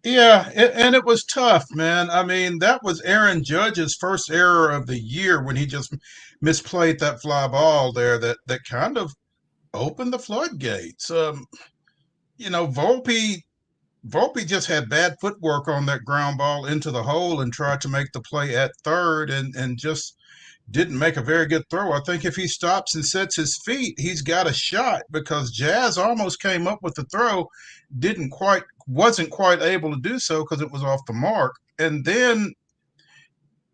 Yeah, and it was tough, man. I mean, that was Aaron Judge's first error of the year when he just misplayed that fly ball there that kind of opened the floodgates. Volpe just had bad footwork on that ground ball into the hole and tried to make the play at third and just didn't make a very good throw. I think if he stops and sets his feet, he's got a shot, because Jazz almost came up with the throw, wasn't quite able to do so because it was off the mark. And then,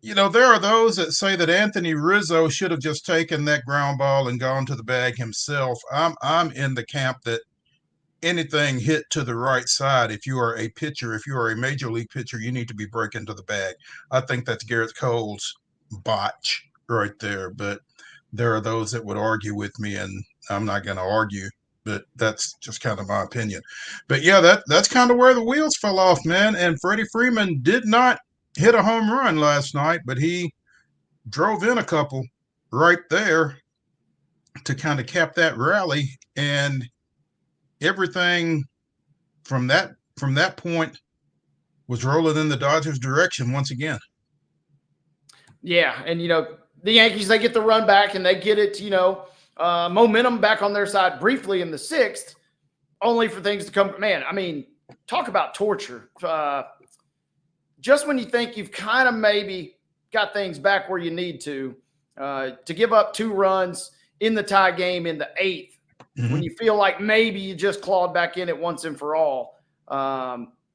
there are those that say that Anthony Rizzo should have just taken that ground ball and gone to the bag himself. I'm in the camp that anything hit to the right side, if you are a pitcher, if you are a major league pitcher, you need to be breaking to the bag. I think that's Garrett Cole's botch right there, but there are those that would argue with me, and I'm not going to argue, but that's just kind of my opinion. But yeah, that's kind of where the wheels fell off, man. And Freddie Freeman did not hit a home run last night, but he drove in a couple right there to kind of cap that rally, and everything from that point was rolling in the Dodgers' direction once again.
Yeah, and the Yankees, they get the run back and they get it, momentum back on their side briefly in the 6th, only for things to come. Man, I mean, talk about torture. Just when you think you've kind of maybe got things back where you need to give up 2 runs in the tie game in the 8th, when you feel like maybe you just clawed back in it once and for all,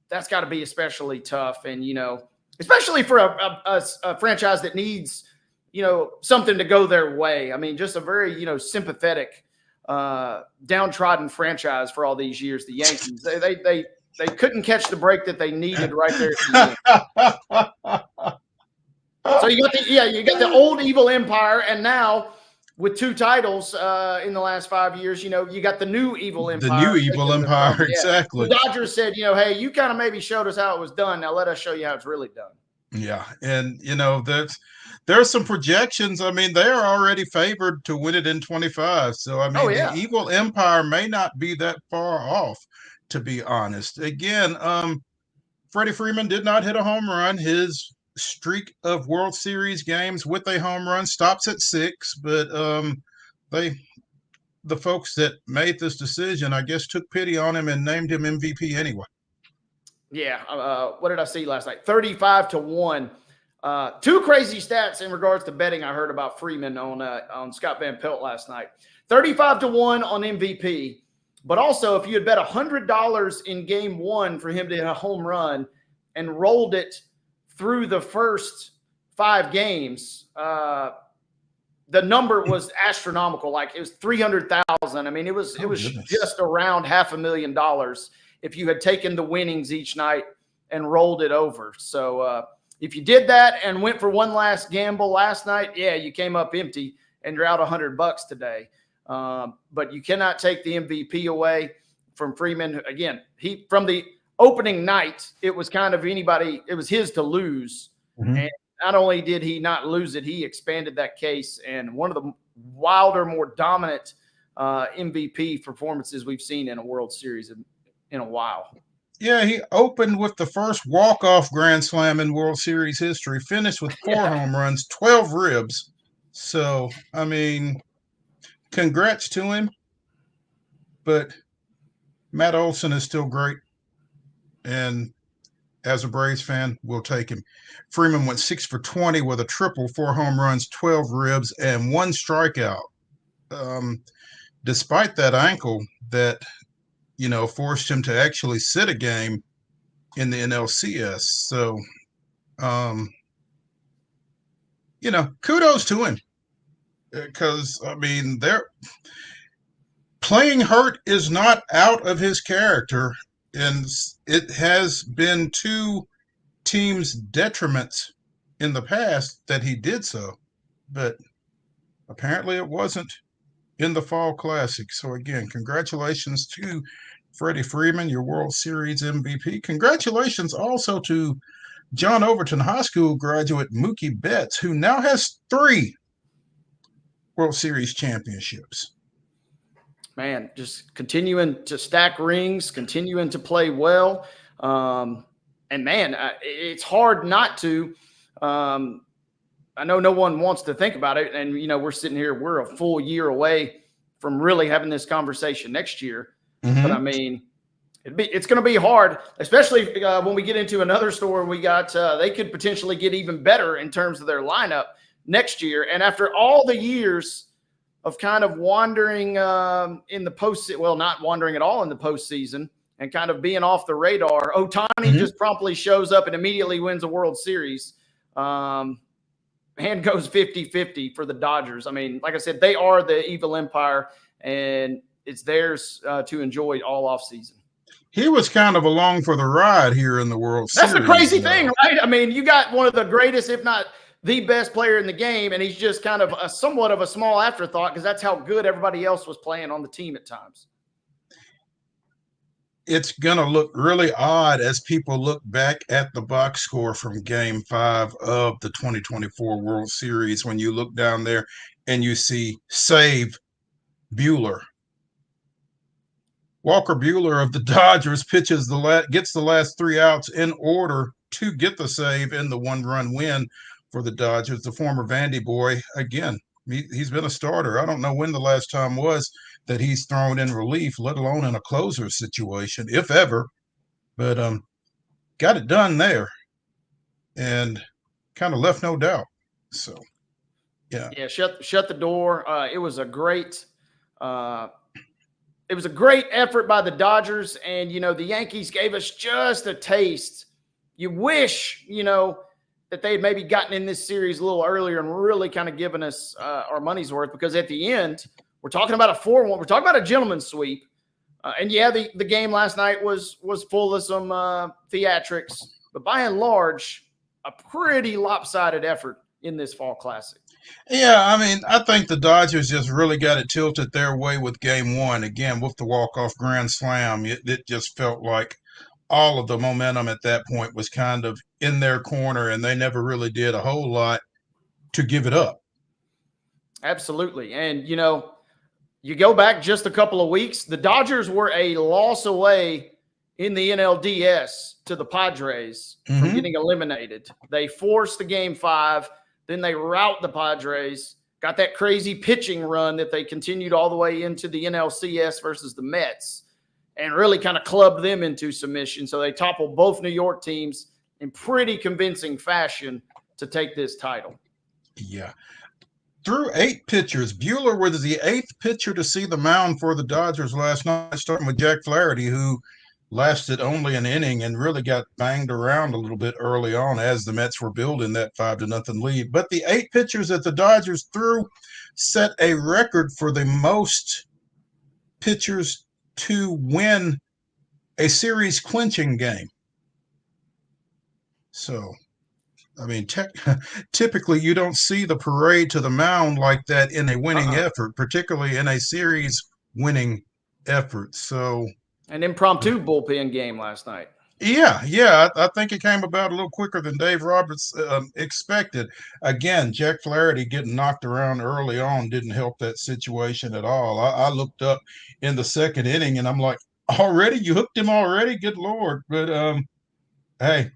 that's got to be especially tough. And, especially for a franchise that needs, something to go their way. I mean, just a very, sympathetic, downtrodden franchise for all these years, the Yankees. They couldn't catch the break that they needed right there at the end. So you got the old evil empire, and now with 2 titles in the last 5 years, you got the new evil empire.
The new evil empire, exactly.
The Dodgers said, hey, you kind of maybe showed us how it was done. Now let us show you how it's really done.
Yeah, and there's some projections. I mean, they are already favored to win it in 25. So I mean, the evil empire may not be that far off, to be honest. Again, Freddie Freeman did not hit a home run. His streak of World Series games with a home run stops at 6, but the folks that made this decision, I guess, took pity on him and named him MVP anyway.
Yeah. What did I see last night? 35-1. 2 crazy stats in regards to betting I heard about Freeman on Scott Van Pelt last night. 35-1 on MVP, but also if you had bet $100 in game 1 for him to hit a home run and rolled it through the first 5 games, the number was astronomical. Like it was 300,000. I mean, it was just around $500,000 if you had taken the winnings each night and rolled it over. So if you did that and went for one last gamble last night, yeah, you came up empty and you're out $100 today. But you cannot take the MVP away from Freeman. Again, from the opening night, it was kind of it was his to lose. Mm-hmm. And not only did he not lose it, he expanded that case. And one of the wilder, more dominant MVP performances we've seen in a World Series in a while.
Yeah, he opened with the first walk-off grand slam in World Series history, finished with 4
Yeah.
home runs, 12 ribs. So, I mean, congrats to him. But Matt Olson is still great. And as a Braves fan, we'll take him. Freeman went 6 for 20 with a triple, 4 home runs, 12 ribs, and 1 strikeout. Despite that ankle that, forced him to actually sit a game in the NLCS. So, kudos to him. Because, I mean, playing hurt is not out of his character. And it has been to teams' detriments in the past that he did so. But apparently it wasn't in the Fall Classic. So again, congratulations to Freddie Freeman, your World Series MVP. Congratulations also to John Overton High School graduate Mookie Betts, who now has 3 World Series championships.
Man, just continuing to stack rings, continuing to play well. And man, it's hard not to. I know no one wants to think about it. And, we're sitting here, we're a full year away from really having this conversation next year.
Mm-hmm.
But I mean, it's going to be hard, especially when we get into another story. We got, they could potentially get even better in terms of their lineup next year. And after all the years of kind of wandering in the postseason, well, not wandering at all in the postseason and kind of being off the radar, Ohtani just promptly shows up and immediately wins a World Series. And goes 50-50 for the Dodgers. I mean, like I said, they are the evil empire, and it's theirs to enjoy all offseason.
He was kind of along for the ride here in the World Series.
That's the crazy thing, right? I mean, you got one of the greatest, if not the best player in the game, and he's just kind of somewhat of a small afterthought because that's how good everybody else was playing on the team at times.
It's going to look really odd as people look back at the box score from Game 5 of the 2024 World Series when you look down there and you see save Buehler. Walker Buehler of the Dodgers gets the last 3 outs in order to get the save in the 1-run win for the Dodgers. The former Vandy boy, again, he's been a starter. I don't know when the last time was that he's thrown in relief, let alone in a closer situation, if ever. But got it done there and kind of left no doubt. So, yeah.
Yeah, shut the door. It was a great effort by the Dodgers. And, the Yankees gave us just a taste. You wish, that they had maybe gotten in this series a little earlier and really kind of given us our money's worth, because at the end, we're talking about a 4-1. We're talking about a gentleman's sweep. And yeah, the game last night was full of some theatrics, but by and large, a pretty lopsided effort in this Fall Classic.
Yeah, I mean, I think the Dodgers just really got it tilted their way with Game 1. Again, with the walk-off grand slam, it just felt like all of the momentum at that point was kind of in their corner, and they never really did a whole lot to give it up.
Absolutely. And, you go back just a couple of weeks, the Dodgers were a loss away in the NLDS to the Padres from getting eliminated. They forced the Game 5, then they rout the Padres, got that crazy pitching run that they continued all the way into the NLCS versus the Mets, and really kind of clubbed them into submission. So they toppled both New York teams in pretty convincing fashion to take this title.
Yeah. Through 8 pitchers, Buehler was the 8th pitcher to see the mound for the Dodgers last night, starting with Jack Flaherty, who lasted only an inning and really got banged around a little bit early on as the Mets were building that 5-0 lead. But the 8 pitchers that the Dodgers threw set a record for the most pitchers to win a series clinching game. So, I mean, typically you don't see the parade to the mound like that in a winning effort, particularly in a series winning effort. So,
an impromptu bullpen game last night.
Yeah. I think it came about a little quicker than Dave Roberts expected. Again, Jack Flaherty getting knocked around early on didn't help that situation at all. I looked up in the second inning and I'm like, Already? You hooked him already? Good Lord. But hey,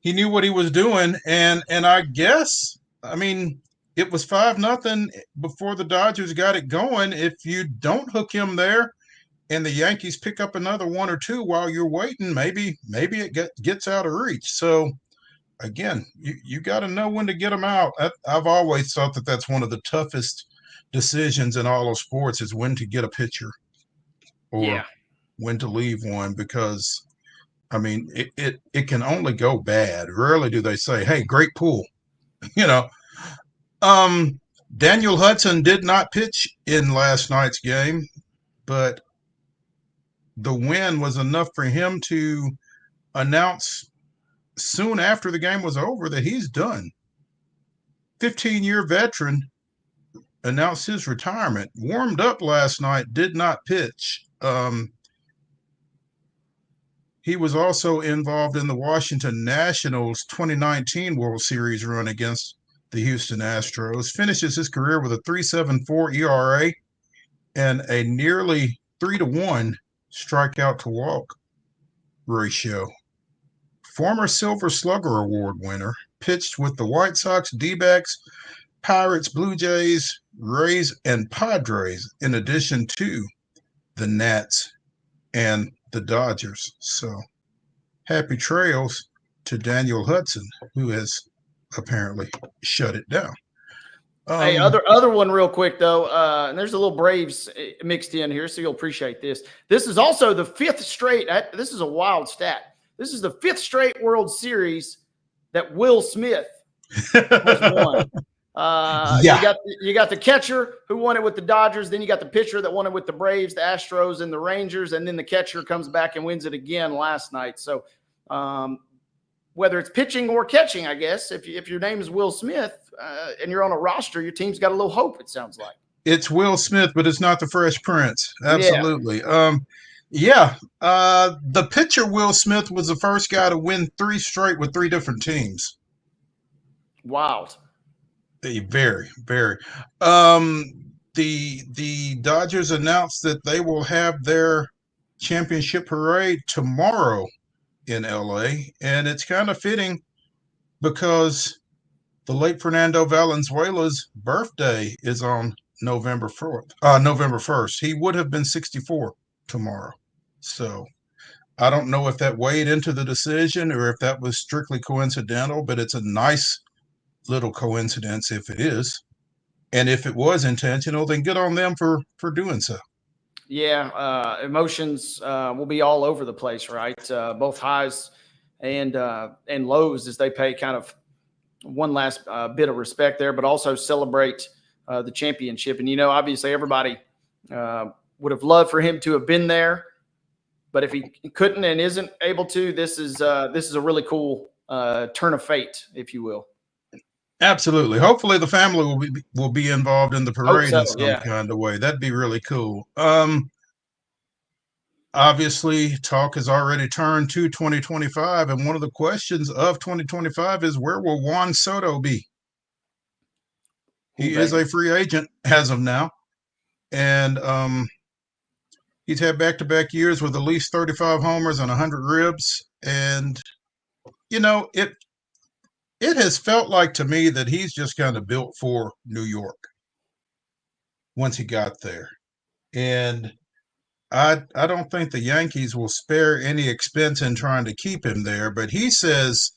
he knew what he was doing. And I guess, I mean, it was 5-0 before the Dodgers got it going. If you don't hook him there and the Yankees pick up another 1 or 2 while you're waiting, maybe it gets out of reach. So again, you got to know when to get them out. I've always thought that that's one of the toughest decisions in all of sports, is when to get a pitcher or when to leave one, because I mean, it can only go bad. Rarely do they say, hey, great pull. You know, Daniel Hudson did not pitch in last night's game, but the win was enough for him to announce soon after the game was over that he's done. 15-year veteran announced his retirement. Warmed up last night, did not pitch. He was also involved in the Washington Nationals 2019 World Series run against the Houston Astros. Finishes his career with a 3.74 ERA and a nearly 3-1 strikeout to walk ratio. Former Silver Slugger Award winner, pitched with the White Sox, D-backs, Pirates, Blue Jays, Rays, and Padres, in addition to the Nats and the Dodgers. So happy trails to Daniel Hudson, who has apparently shut it down.
Hey, other one real quick, though, and there's a little Braves mixed in here, so you'll appreciate this. This is also the 5th straight. This is a wild stat. This is the 5th straight World Series that Will Smith has won. You got the catcher who won it with the Dodgers. Then you got the pitcher that won it with the Braves, the Astros, and the Rangers. And then the catcher comes back and wins it again last night. So whether it's pitching or catching, I guess, if your name is Will Smith and you're on a roster, your team's got a little hope, it sounds like.
It's Will Smith, but it's not the Fresh Prince. Absolutely. The pitcher, Will Smith, was the first guy to win 3 straight with 3 different teams.
Wild.
Very, very. The Dodgers announced that they will have their championship parade tomorrow in LA, and it's kind of fitting because the late Fernando Valenzuela's birthday is on November 1st. He would have been 64 tomorrow. So I don't know if that weighed into the decision or if that was strictly coincidental, but it's a nice little coincidence if it is. And if it was intentional, then good on them for doing so.
Yeah, emotions will be all over the place, right? Both highs and lows as they pay kind of one last bit of respect there, but also celebrate the championship. And, obviously everybody would have loved for him to have been there. But if he couldn't and isn't able to, this is a really cool turn of fate, if you will.
Absolutely. Hopefully the family will be involved in the parade in some
yeah.
kind of way. That'd be really cool. Obviously, talk has already turned to 2025, and one of the questions of 2025 is, where will Juan Soto be? He is a free agent as of now, and he's had back-to-back years with at least 35 homers and 100 ribs, and it has felt like to me that he's just kind of built for New York once he got there. And I don't think the Yankees will spare any expense in trying to keep him there. But he says,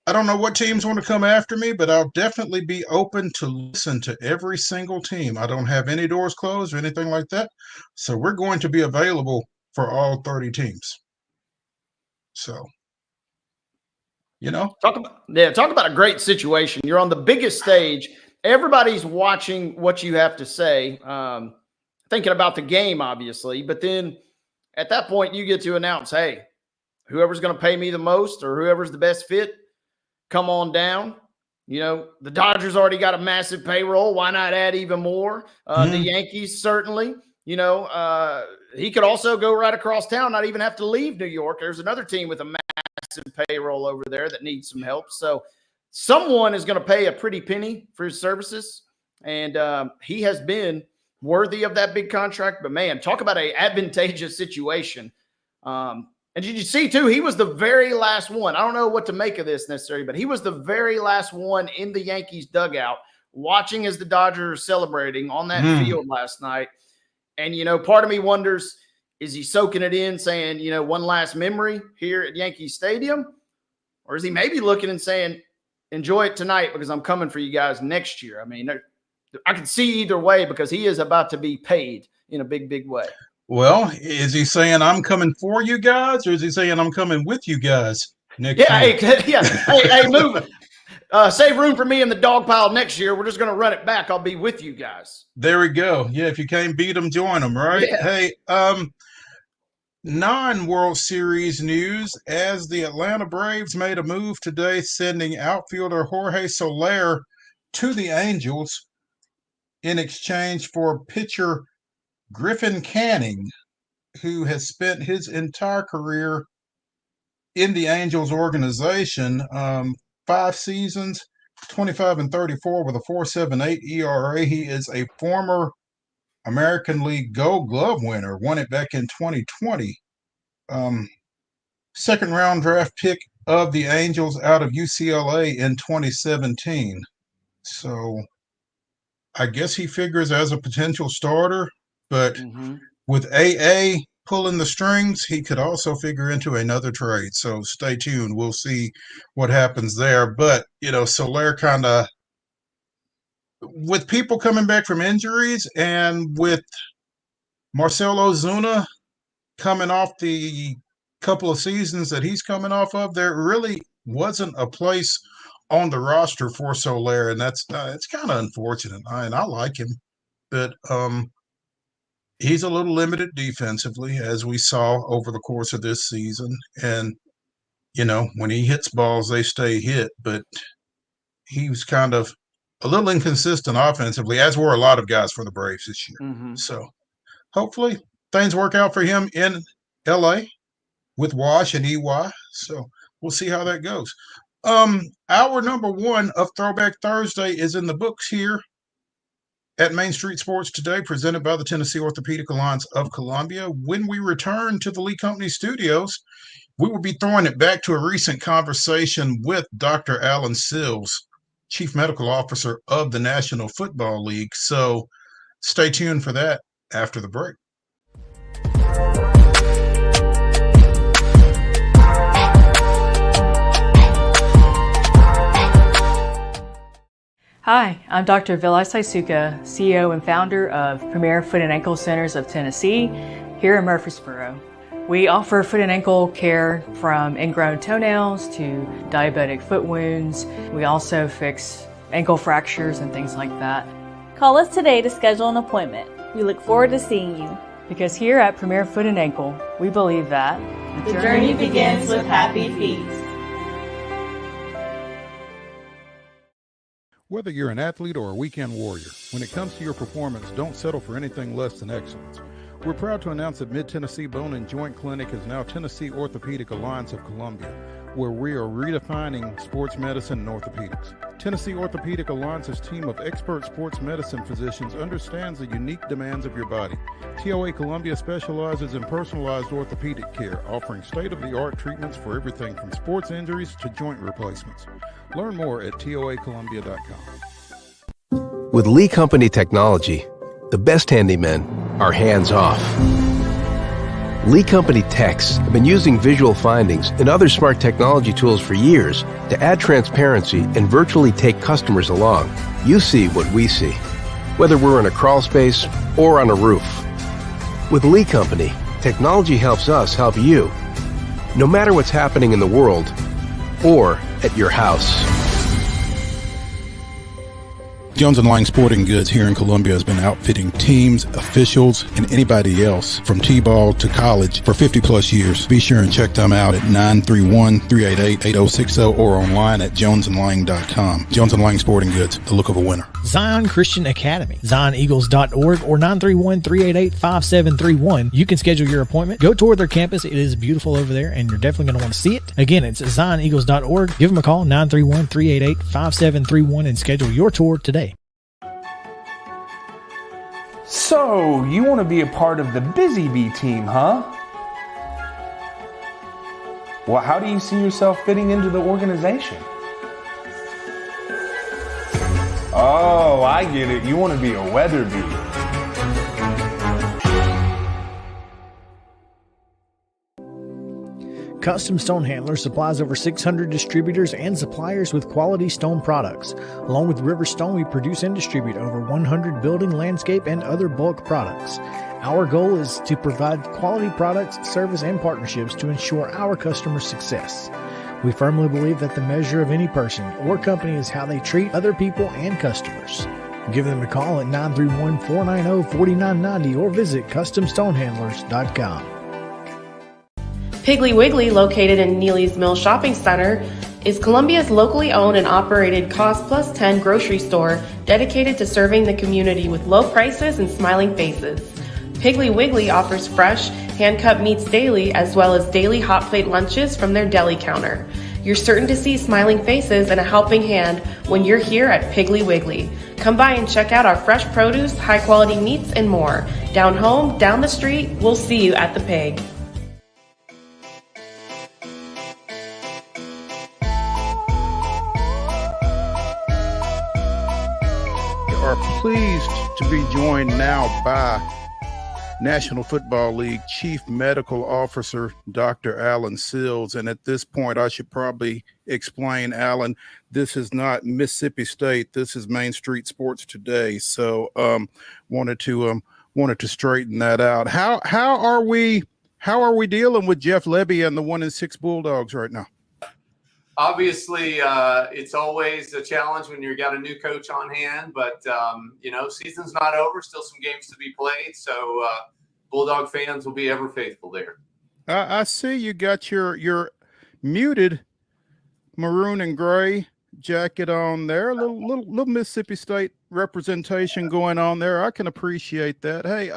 I don't know what teams want to come after me, but I'll definitely be open to listen to every single team. I don't have any doors closed or anything like that. So we're going to be available for all 30 teams. So,
talk about a great situation. You're on the biggest stage. Everybody's watching what you have to say, thinking about the game, obviously. But then at that point, you get to announce, hey, whoever's going to pay me the most or whoever's the best fit, come on down. The Dodgers already got a massive payroll. Why not add even more? The Yankees, certainly. He could also go right across town, not even have to leave New York. There's another team with a massive payroll over there that needs some help. So someone is going to pay a pretty penny for his services. And he has been worthy of that big contract. But man, talk about a advantageous situation. And did you see too, he was the very last one. I don't know what to make of this necessarily, but he was the very last one in the Yankees dugout watching as the Dodgers are celebrating on that field last night. And, part of me wonders, is he soaking it in saying, one last memory here at Yankee Stadium? Or is he maybe looking and saying, enjoy it tonight because I'm coming for you guys next year? I mean, I can see either way because he is about to be paid in a big, big way.
Well, is he saying I'm coming for you guys, or is he saying I'm coming with you guys next year?
Hey, move it. Save room for me in the dog pile next year. We're just going to run it back. I'll be with you guys.
There we go. Yeah, if you can't beat them, join them, right?
Yeah.
Hey, non-World Series news, as the Atlanta Braves made a move today, sending outfielder Jorge Soler to the Angels in exchange for pitcher Griffin Canning, who has spent his entire career in the Angels organization, 5 seasons, 25-34 with a 4.78 ERA. He is a former American League Gold Glove winner, won it back in 2020. Second round draft pick of the Angels out of UCLA in 2017. So I guess he figures as a potential starter. But with AA pulling the strings, he could also figure into another trade. So stay tuned. We'll see what happens there. But, Soler kind of, with people coming back from injuries and with Marcell Ozuna coming off the couple of seasons that he's coming off of, there really wasn't a place on the roster for Soler. And that's it's kind of unfortunate. I like him. But, he's a little limited defensively, as we saw over the course of this season. And, when he hits balls, they stay hit. But he was kind of a little inconsistent offensively, as were a lot of guys for the Braves this year. So hopefully things work out for him in L.A. with Wash and EY. So we'll see how that goes. Hour number 1 of Throwback Thursday is in the books here at Main Street Sports Today, presented by the Tennessee Orthopedic Alliance of Columbia. When we return to the Lee Company studios, we will be throwing it back to a recent conversation with Dr. Alan Sills, Chief Medical Officer of the National Football League. So stay tuned for that after the break.
Hi, I'm Dr. Vilai Saisuka, CEO and founder of Premier Foot and Ankle Centers of Tennessee here in Murfreesboro. We offer foot and ankle care from ingrown toenails to diabetic foot wounds. We also fix ankle fractures and things like that.
Call us today to schedule an appointment. We look forward to seeing you.
Because here at Premier Foot and Ankle, we believe that
the journey begins with happy feet.
Whether you're an athlete or a weekend warrior, when it comes to your performance, don't settle for anything less than excellence. We're proud to announce that Mid-Tennessee Bone and Joint Clinic is now Tennessee Orthopedic Alliance of Columbia, where we are redefining sports medicine and orthopedics. Tennessee Orthopedic Alliance's team of expert sports medicine physicians understands the unique demands of your body. TOA Columbia specializes in personalized orthopedic care, offering state-of-the-art treatments for everything from sports injuries to joint replacements. Learn more at toacolumbia.com.
With Lee Company technology, the best handymen are hands-off. Lee Company techs have been using visual findings and other smart technology tools for years to add transparency and virtually take customers along. You see what we see, whether we're in a crawl space or on a roof. With Lee Company, technology helps us help you, no matter what's happening in the world or at your house.
Jones & Lang Sporting Goods here in Columbia has been outfitting teams, officials, and anybody else from T-ball to college for 50 plus years. Be sure and check them out at 931-388-8060 or online at jonesandlang.com. Jones & Lang Sporting Goods, the look of a winner.
Zion Christian Academy, zioneagles.org or 931-388-5731. You can schedule your appointment. Go tour their campus. It is beautiful over there, and you're definitely going to want to see it. Again, it's zioneagles.org. Give them a call, 931-388-5731, and schedule your tour today.
So, So, you want to be a part of the Busy Bee team, huh? Well, how do you see yourself fitting into the organization? Oh, I get it. You want to be a weather bee.
Custom Stone Handler supplies over 600 distributors and suppliers with quality stone products. Along with River Stone, we produce and distribute over 100 building, landscape, and other bulk products. Our goal is to provide quality products, service, and partnerships to ensure our customers' success. We firmly believe that the measure of any person or company is how they treat other people and customers. Give them a call at 931-490-4990 or visit CustomStonehandlers.com.
Piggly Wiggly, located in Neely's Mill Shopping Center, is Columbia's locally owned and operated Cost Plus 10 grocery store dedicated to serving the community with low prices and smiling faces. Piggly Wiggly offers fresh, hand-cut meats daily as well as daily hot plate lunches from their deli counter. You're certain to see smiling faces and a helping hand when you're here at Piggly Wiggly. Come by and check out our fresh produce, high-quality meats, and more. Down home, down the street, we'll see you at the Pig.
Are pleased to be joined now by National Football League Chief Medical Officer Dr. Alan SILLS. And at this point, I should probably explain, Alan, this is not Mississippi State. This is Main Street Sports Today. So wanted to straighten that out. How are we dealing with Jeff Lebby and the 1-6 Bulldogs right now?
Obviously, it's always a challenge when you've got a new coach on hand, but, season's not over, still some games to be played. So Bulldog fans will be ever faithful there.
I see you got your muted maroon and gray jacket on there, a little Mississippi State representation going on there. I can appreciate that. Hey,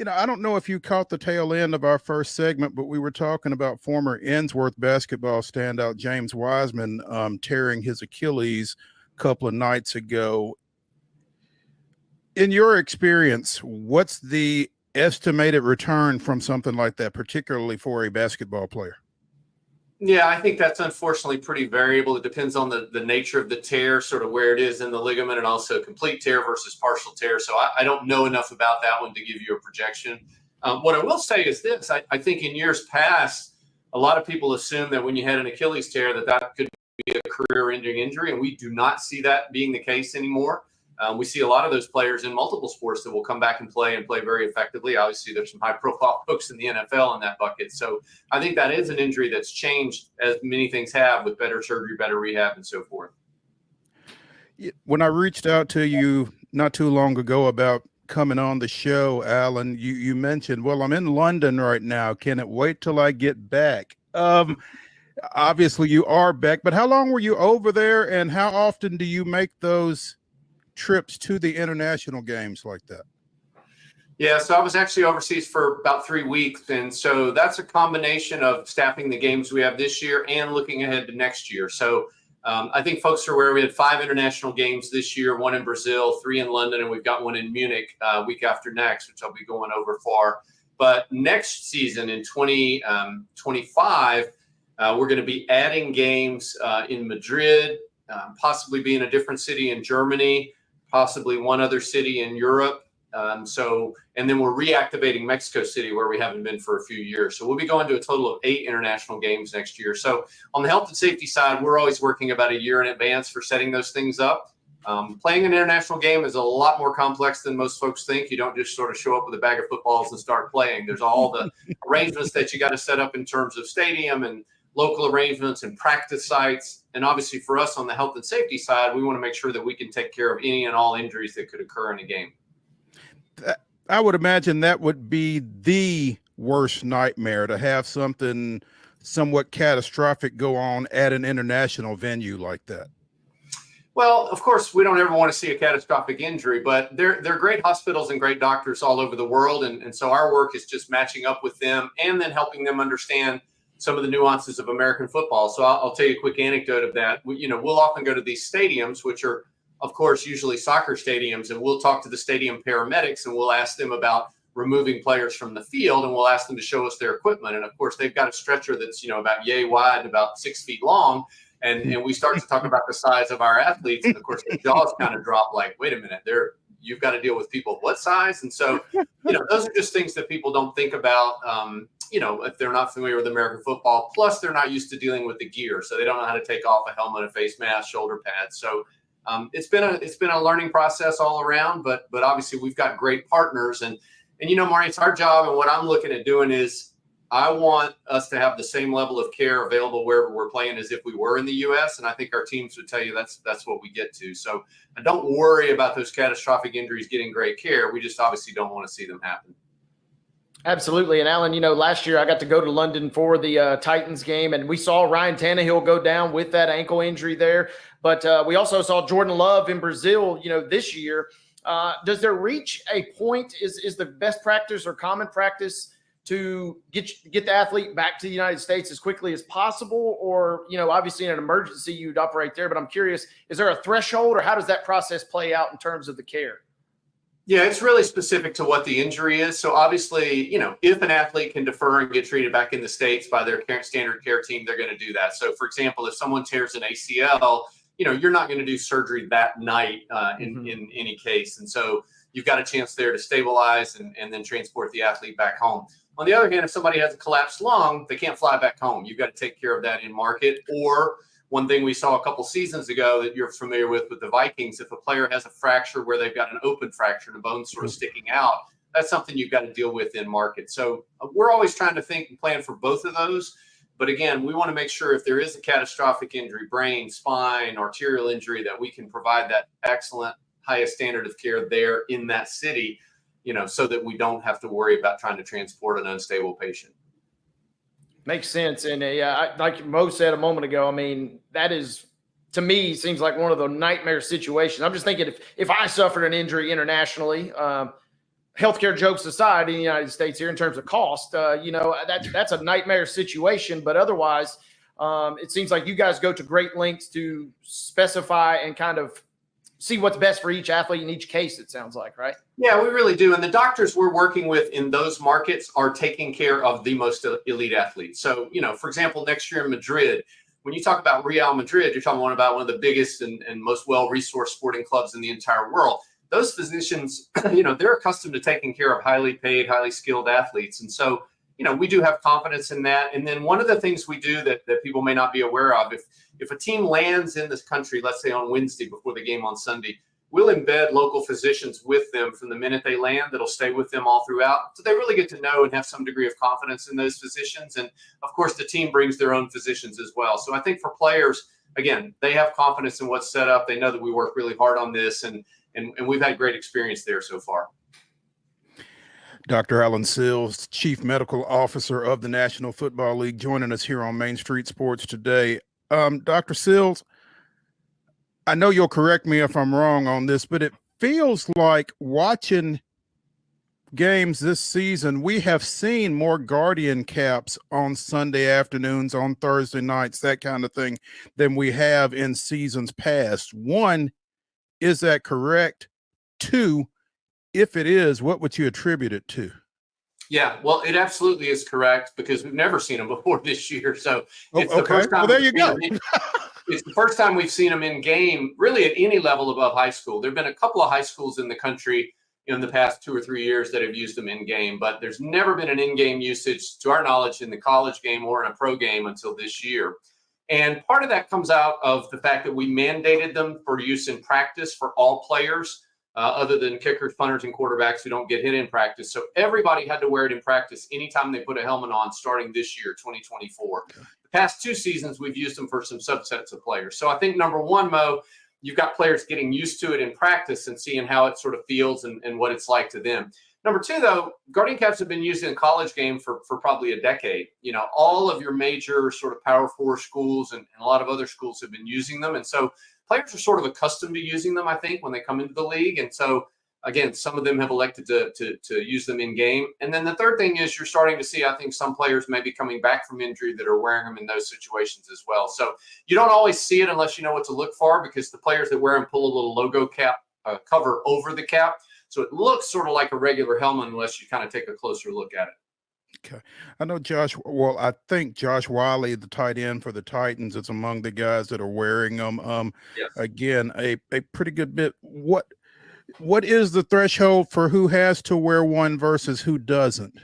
I don't know if you caught the tail end of our first segment, but we were talking about former Ensworth basketball standout James Wiseman tearing his Achilles a couple of nights ago. In your experience, what's the estimated return from something like that, particularly for a basketball player?
Yeah, I think that's unfortunately pretty variable. It depends on the nature of the tear, sort of where it is in the ligament, and also complete tear versus partial tear. So I don't know enough about that one to give you a projection. What I will say is this. I think in years past, a lot of people assume that when you had an Achilles tear that could be a career-ending injury, and we do not see that being the case anymore. We see a lot of those players in multiple sports that will come back and play very effectively. Obviously, there's some high-profile folks in the NFL in that bucket. So I think that is an injury that's changed, as many things have, with better surgery, better rehab, and so forth.
When I reached out to you not too long ago about coming on the show, Alan, you mentioned, well, I'm in London right now. Can it wait till I get back? Obviously, you are back, but how long were you over there, and how often do you make those trips to the international games like that?
Yeah, so I was actually overseas for about 3 weeks. And so that's a combination of staffing the games we have this year and looking ahead to next year. So I think folks are aware we had 5 international games this year, 1 in Brazil, 3 in London, and we've got 1 in Munich week after next, which I'll be going over for. But next season in 2025, we're going to be adding games in Madrid, possibly be in a different city in Germany, possibly 1 other city in Europe. And then we're reactivating Mexico City, where we haven't been for a few years. So we'll be going to a total of 8 international games next year. So on the health and safety side, we're always working about a year in advance for setting those things up. Playing an international game is a lot more complex than most folks think. You don't just sort of show up with a bag of footballs and start playing. There's all the arrangements that you got to set up in terms of stadium and local arrangements and practice sites. And obviously for us on the health and safety side, we want to make sure that we can take care of any and all injuries that could occur in a game.
I would imagine that would be the worst nightmare, to have something somewhat catastrophic go on at an international venue like that.
Well, of course, we don't ever want to see a catastrophic injury, but they're great hospitals and great doctors all over the world. And so our work is just matching up with them and then helping them understand some of the nuances of American football. So I'll tell you a quick anecdote of that. We'll often go to these stadiums, which are of course, usually soccer stadiums, and we'll talk to the stadium paramedics and we'll ask them about removing players from the field, and we'll ask them to show us their equipment. And of course, they've got a stretcher that's, about yay wide and about 6 feet long. And we start to talk about the size of our athletes. And of course, the jaws kind of drop like, wait a minute, you've got to deal with people of what size? And so, those are just things that people don't think about, if they're not familiar with American football. Plus, they're not used to dealing with the gear. So they don't know how to take off a helmet, a face mask, shoulder pads. So it's been a learning process all around. But obviously, we've got great partners. And Marty, it's our job. And what I'm looking at doing is I want us to have the same level of care available wherever we're playing as if we were in the U.S. And I think our teams would tell you that's what we get to. So don't worry about those catastrophic injuries getting great care. We just obviously don't want to see them happen.
Absolutely. And Alan, last year I got to go to London for the Titans game, and we saw Ryan Tannehill go down with that ankle injury there. But we also saw Jordan Love in Brazil, this year. Does there reach a point, is the best practice or common practice to get the athlete back to the United States as quickly as possible? Or, obviously in an emergency you'd operate there, but I'm curious, is there a threshold, or how does that process play out in terms of the care?
Yeah, it's really specific to what the injury is. So obviously, if an athlete can defer and get treated back in the States by their standard care team, they're going to do that. So for example, if someone tears an ACL, you're not going to do surgery that night in any case. And so you've got a chance there to stabilize and then transport the athlete back home. On the other hand, if somebody has a collapsed lung, they can't fly back home. You've got to take care of that in market. Or one thing we saw a couple seasons ago that you're familiar with the Vikings, if a player has a fracture where they've got an open fracture and the bone's sort of sticking out, that's something you've got to deal with in market. So we're always trying to think and plan for both of those. But again, we want to make sure if there is a catastrophic injury, brain, spine, arterial injury, that we can provide that excellent, highest standard of care there in that city, so that we don't have to worry about trying to transport an unstable patient.
Makes sense. And like Mo said a moment ago, that is, to me, seems like one of the nightmare situations. I'm just thinking if I suffered an injury internationally, healthcare jokes aside, in the United States here in terms of cost, that's a nightmare situation. But otherwise, it seems like you guys go to great lengths to specify and kind of see what's best for each athlete in each case, it sounds like, right?
Yeah, we really do. And the doctors we're working with in those markets are taking care of the most elite athletes. So, for example, next year in Madrid, when you talk about Real Madrid, you're talking about one of the biggest and most well-resourced sporting clubs in the entire world. Those physicians, they're accustomed to taking care of highly paid, highly skilled athletes. And so, we do have confidence in that. And then one of the things we do that people may not be aware of, if a team lands in this country, let's say on Wednesday before the game on Sunday, we'll embed local physicians with them from the minute they land. That'll stay with them all throughout. So they really get to know and have some degree of confidence in those physicians. And of course, the team brings their own physicians as well. So I think for players, again, they have confidence in what's set up. They know that we work really hard on this, and we've had great experience there so far.
Dr. Alan Sills, Chief Medical Officer of the National Football League, joining us here on Main Street Sports today. Dr. Sills, I know you'll correct me if I'm wrong on this, but it feels like watching games this season, we have seen more Guardian caps on Sunday afternoons, on Thursday nights, that kind of thing, than we have in seasons past. One, is that correct? Two, if it is, what would you attribute it to?
Yeah, well, it absolutely is correct, because we've never seen them before this year. So it's
the
first time.
Well, there you go.
It's the first time we've seen them in game, really at any level above high school. There have been a couple of high schools in the country in the past 2 or 3 years that have used them in game, but there's never been an in-game usage, to our knowledge, in the college game or in a pro game until this year. And part of that comes out of the fact that we mandated them for use in practice for all players, other than kickers, punters, and quarterbacks who don't get hit in practice. So everybody had to wear it in practice anytime they put a helmet on, starting this year, 2024. Okay. The past 2 seasons, we've used them for some subsets of players. So I think, number one, Mo, you've got players getting used to it in practice and seeing how it sort of feels and what it's like to them. Number two, though, Guardian caps have been used in a college game for probably a decade. All of your major sort of Power 4 schools and a lot of other schools have been using them. And so players are sort of accustomed to using them, I think, when they come into the league. And so Again, some of them have elected to use them in game. And then the third thing is you're starting to see, I think, some players may be coming back from injury that are wearing them in those situations as well. So you don't always see it unless you know what to look for, because the players that wear them pull a little logo cap cover over the cap. So it looks sort of like a regular helmet unless you kind of take a closer look at it.
Okay. I know I think Josh Wiley, the tight end for the Titans, is among the guys that are wearing them.
Yes.
Again, a pretty good bit. What is the threshold for who has to wear one versus who doesn't?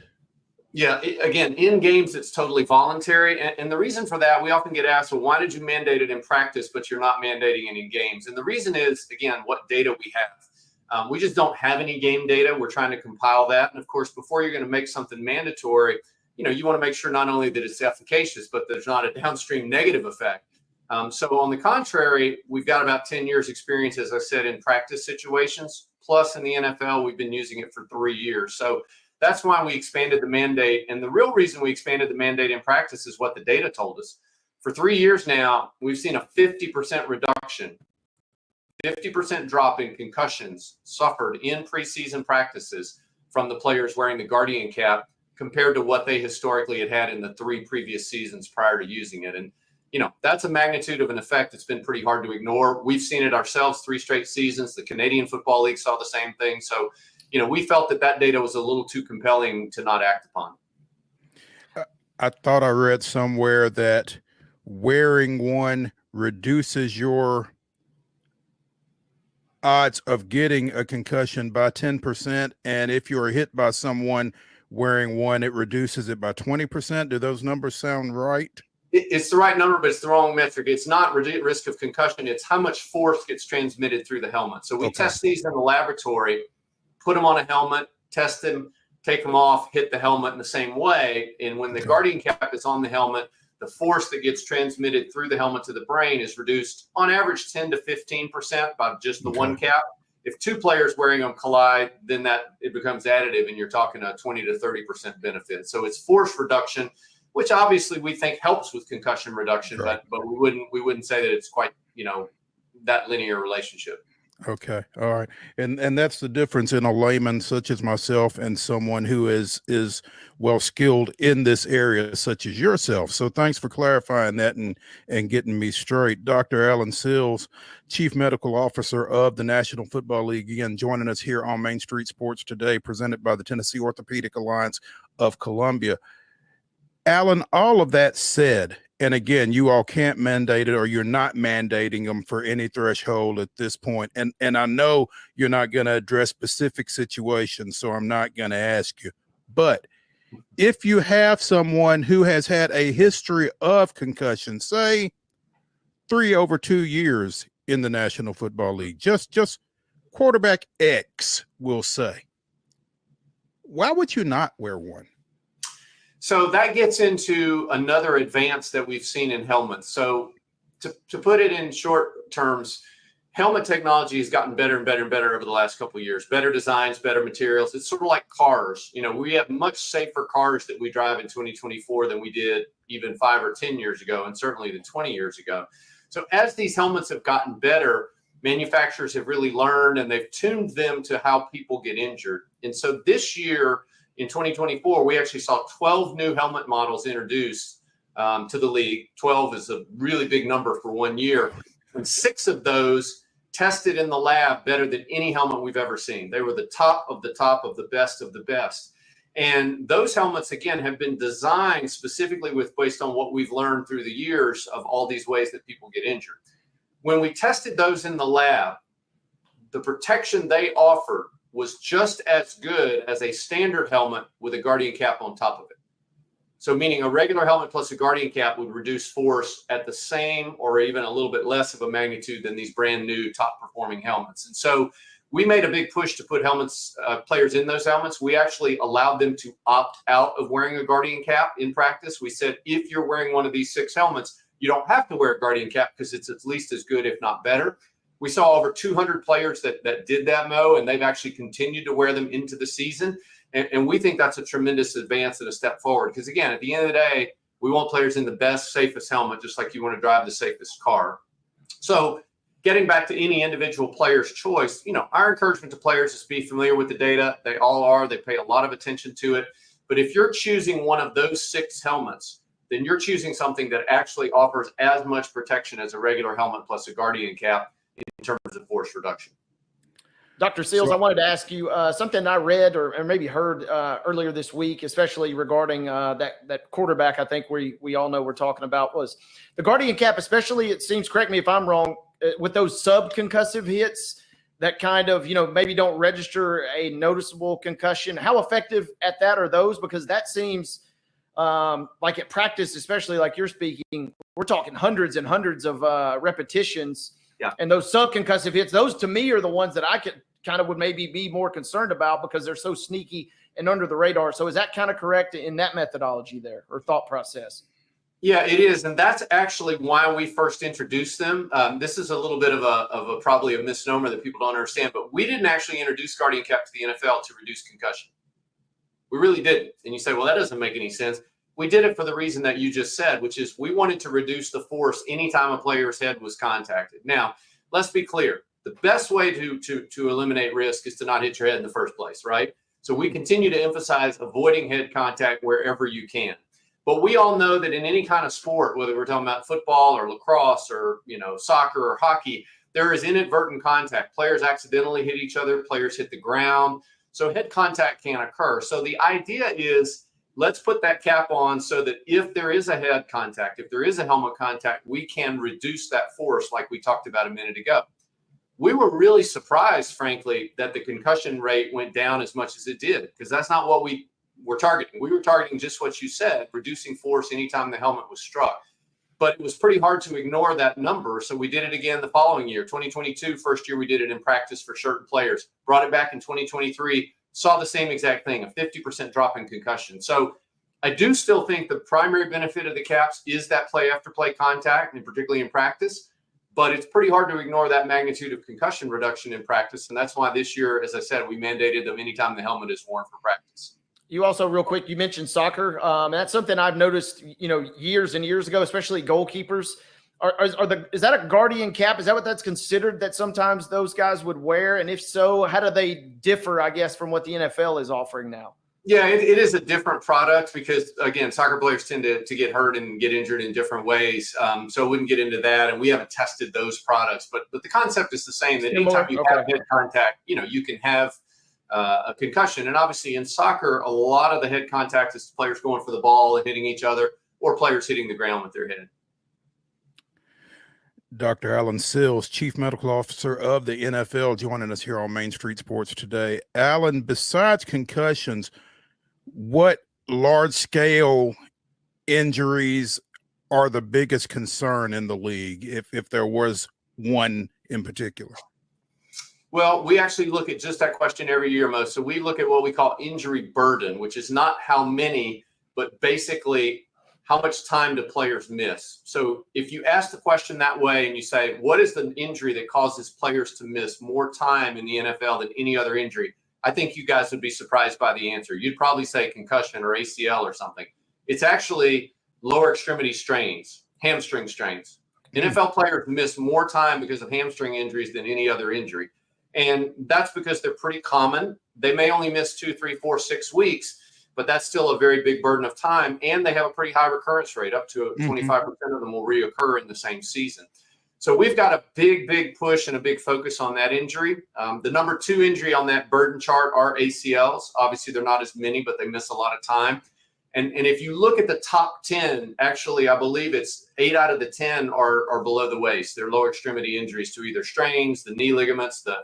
Yeah, again, in games, it's totally voluntary. And the reason for that, we often get asked, well, why did you mandate it in practice, but you're not mandating it in games? And the reason is, again, what data we have. We just don't have any game data. We're trying to compile that. And of course, before you're going to make something mandatory, you want to make sure not only that it's efficacious, but there's not a downstream negative effect. So on the contrary, we've got about 10 years experience, as I said, in practice situations, plus in the NFL, we've been using it for 3 years. So that's why we expanded the mandate. And the real reason we expanded the mandate in practice is what the data told us. For 3 years now, we've seen a 50% reduction, 50% drop in concussions suffered in preseason practices from the players wearing the Guardian cap compared to what they historically had in the 3 previous seasons prior to using it. And that's a magnitude of an effect that's been pretty hard to ignore. We've seen it ourselves 3 straight seasons. The Canadian Football League saw the same thing. So, we felt that data was a little too compelling to not act upon.
I thought I read somewhere that wearing one reduces your odds of getting a concussion by 10%. And if you're hit by someone wearing one, it reduces it by 20%. Do those numbers sound right?
It's the right number, but it's the wrong metric. It's not risk of concussion. It's how much force gets transmitted through the helmet. So we test these in the laboratory, put them on a helmet, test them, take them off, hit the helmet in the same way. And when the Guardian cap is on the helmet, the force that gets transmitted through the helmet to the brain is reduced on average 10 to 15% by just the one cap. If 2 players wearing them collide, then it becomes additive, and you're talking a 20 to 30% benefit. So it's force reduction, which obviously we think helps with concussion reduction, but we wouldn't say that it's quite, that linear relationship.
Okay. All right. And that's the difference in a layman such as myself and someone who is well skilled in this area such as yourself. So thanks for clarifying that and getting me straight. Dr. Alan Sills, Chief Medical Officer of the National Football League, again, joining us here on Main Street Sports today, presented by the Tennessee Orthopedic Alliance of Columbia. Alan, all of that said, and again, you all can't mandate it, or you're not mandating them for any threshold at this point. And I know you're not going to address specific situations, so I'm not going to ask you. But if you have someone who has had a history of concussion, say 3 over 2 years in the National Football League, just quarterback X, we'll say, why would you not wear one?
So that gets into another advance that we've seen in helmets. So to put it in short terms, helmet technology has gotten better and better and better over the last couple of years. Better designs, better materials. It's sort of like cars. We have much safer cars that we drive in 2024 than we did even 5 or 10 years ago, and certainly than 20 years ago. So as these helmets have gotten better, manufacturers have really learned, and they've tuned them to how people get injured. And so this year, in 2024, we actually saw 12 new helmet models introduced to the league. 12 is a really big number for 1 year. And 6 of those tested in the lab better than any helmet we've ever seen. They were the top of the best of the best. And those helmets, again, have been designed specifically based on what we've learned through the years of all these ways that people get injured. When we tested those in the lab, the protection they offered was just as good as a standard helmet with a Guardian cap on top of it. So meaning a regular helmet plus a Guardian cap would reduce force at the same or even a little bit less of a magnitude than these brand new top performing helmets. And so we made a big push to put players in those helmets. We actually allowed them to opt out of wearing a Guardian cap in practice. We said, if you're wearing one of these 6 helmets, you don't have to wear a Guardian cap because it's at least as good, if not better. We saw over 200 players that did that, Mo, and they've actually continued to wear them into the season. And we think that's a tremendous advance and a step forward. Because, again, at the end of the day, we want players in the best, safest helmet, just like you want to drive the safest car. So getting back to any individual player's choice, our encouragement to players is to be familiar with the data. They all are. They pay a lot of attention to it. But if you're choosing one of those 6 helmets, then you're choosing something that actually offers as much protection as a regular helmet plus a Guardian cap in terms of force reduction.
Dr. Sills, I wanted to ask you something I read or maybe heard earlier this week, especially regarding that quarterback. I think we all know we're talking about was the Guardian cap, especially. It seems, correct me if I'm wrong, with those subconcussive hits that kind of maybe don't register a noticeable concussion. How effective at that are those? Because that seems like at practice, especially like you're speaking, we're talking hundreds and hundreds of repetitions.
Yeah.
And those subconcussive hits, those to me are the ones that I would maybe be more concerned about because they're so sneaky and under the radar. So is that kind of correct in that methodology there or thought process?
Yeah, it is. And that's actually why we first introduced them. This is a little bit of a probably a misnomer that people don't understand, but we didn't actually introduce Guardian Cap to the NFL to reduce concussion. We really didn't. And you say, well, that doesn't make any sense. We did it for the reason that you just said, which is we wanted to reduce the force anytime a player's head was contacted. Now, let's be clear. The best way to eliminate risk is to not hit your head in the first place, right? So we continue to emphasize avoiding head contact wherever you can. But we all know that in any kind of sport, whether we're talking about football or lacrosse or soccer or hockey, there is inadvertent contact. Players accidentally hit each other. Players hit the ground. So head contact can occur. So the idea is, let's put that cap on so that if there is a head contact, if there is a helmet contact, we can reduce that force like we talked about a minute ago. We were really surprised, frankly, that the concussion rate went down as much as it did, because that's not what we were targeting. We were targeting just what you said, reducing force anytime the helmet was struck. But it was pretty hard to ignore that number, so we did it again the following year. 2022, first year we did it in practice for certain players. Brought it back in 2023, saw the same exact thing, a 50% drop in concussion. So I do still think the primary benefit of the caps is that play after play contact, and particularly in practice. But it's pretty hard to ignore that magnitude of concussion reduction in practice. And that's why this year, as I said, we mandated them anytime the helmet is worn for practice.
You also, real quick, you mentioned soccer. That's something I've noticed, years and years ago, especially goalkeepers. Is that a Guardian cap? Is that what that's considered that sometimes those guys would wear? And if so, how do they differ, I guess, from what the NFL is offering now?
Yeah, it is a different product because, again, soccer players tend to get hurt and get injured in different ways. So I wouldn't get into that. And we haven't tested those products. But the concept is the same, that anytime you have head contact, you can have a concussion. And obviously in soccer, a lot of the head contact is players going for the ball and hitting each other, or players hitting the ground with their head.
Dr. Alan Sills, Chief Medical Officer of the NFL, joining us here on Main Street Sports today. Alan, besides concussions, what large-scale injuries are the biggest concern in the league, if there was one in particular?
Well, we actually look at just that question every year, Mo. So we look at what we call injury burden, which is not how many, but basically how much time do players miss. So if you ask the question that way and you say, what is the injury that causes players to miss more time in the NFL than any other injury? I think you guys would be surprised by the answer. You'd probably say concussion or ACL or something. It's actually lower extremity strains, hamstring strains. NFL players miss more time because of hamstring injuries than any other injury. And that's because they're pretty common. They may only miss 2, 3, 4, 6 weeks, but that's still a very big burden of time. And they have a pretty high recurrence rate. Up to 25% of them will reoccur in the same season. So we've got a big push and a big focus on that injury. The number 2 injury on that burden chart are ACLs. Obviously, they're not as many, but they miss a lot of time. And if you look at the top 10, actually, I believe it's 8 out of the 10 are below the waist. They're lower extremity injuries to either strains, the knee ligaments, the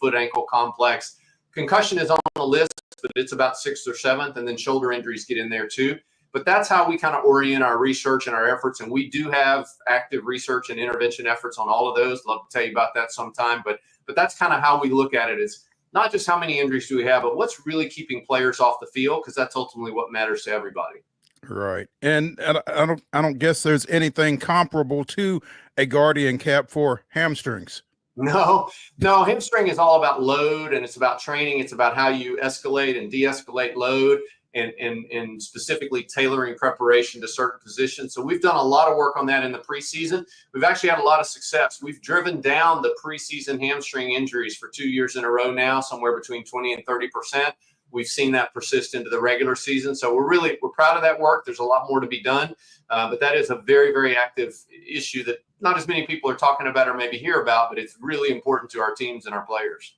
foot ankle complex. Concussion is on the list, but it's about 6th or 7th, and then shoulder injuries get in there too. But that's how we kind of orient our research and our efforts. And we do have active research and intervention efforts on all of those. Love to tell you about that sometime. But that's kind of how we look at it. It's not just how many injuries do we have, but what's really keeping players off the field, because that's ultimately what matters to everybody.
Right. And I don't guess there's anything comparable to a Guardian cap for hamstrings.
No, hamstring is all about load, and it's about training. It's about how you escalate and de-escalate load. and specifically tailoring preparation to certain positions. So we've done a lot of work on that in the preseason. We've actually had a lot of success. We've driven down the preseason hamstring injuries for 2 years in a row now, somewhere between 20 and 30%. We've seen that persist into the regular season. So we're proud of that work. There's a lot more to be done, but that is a very, very active issue that not as many people are talking about or maybe hear about, but it's really important to our teams and our players.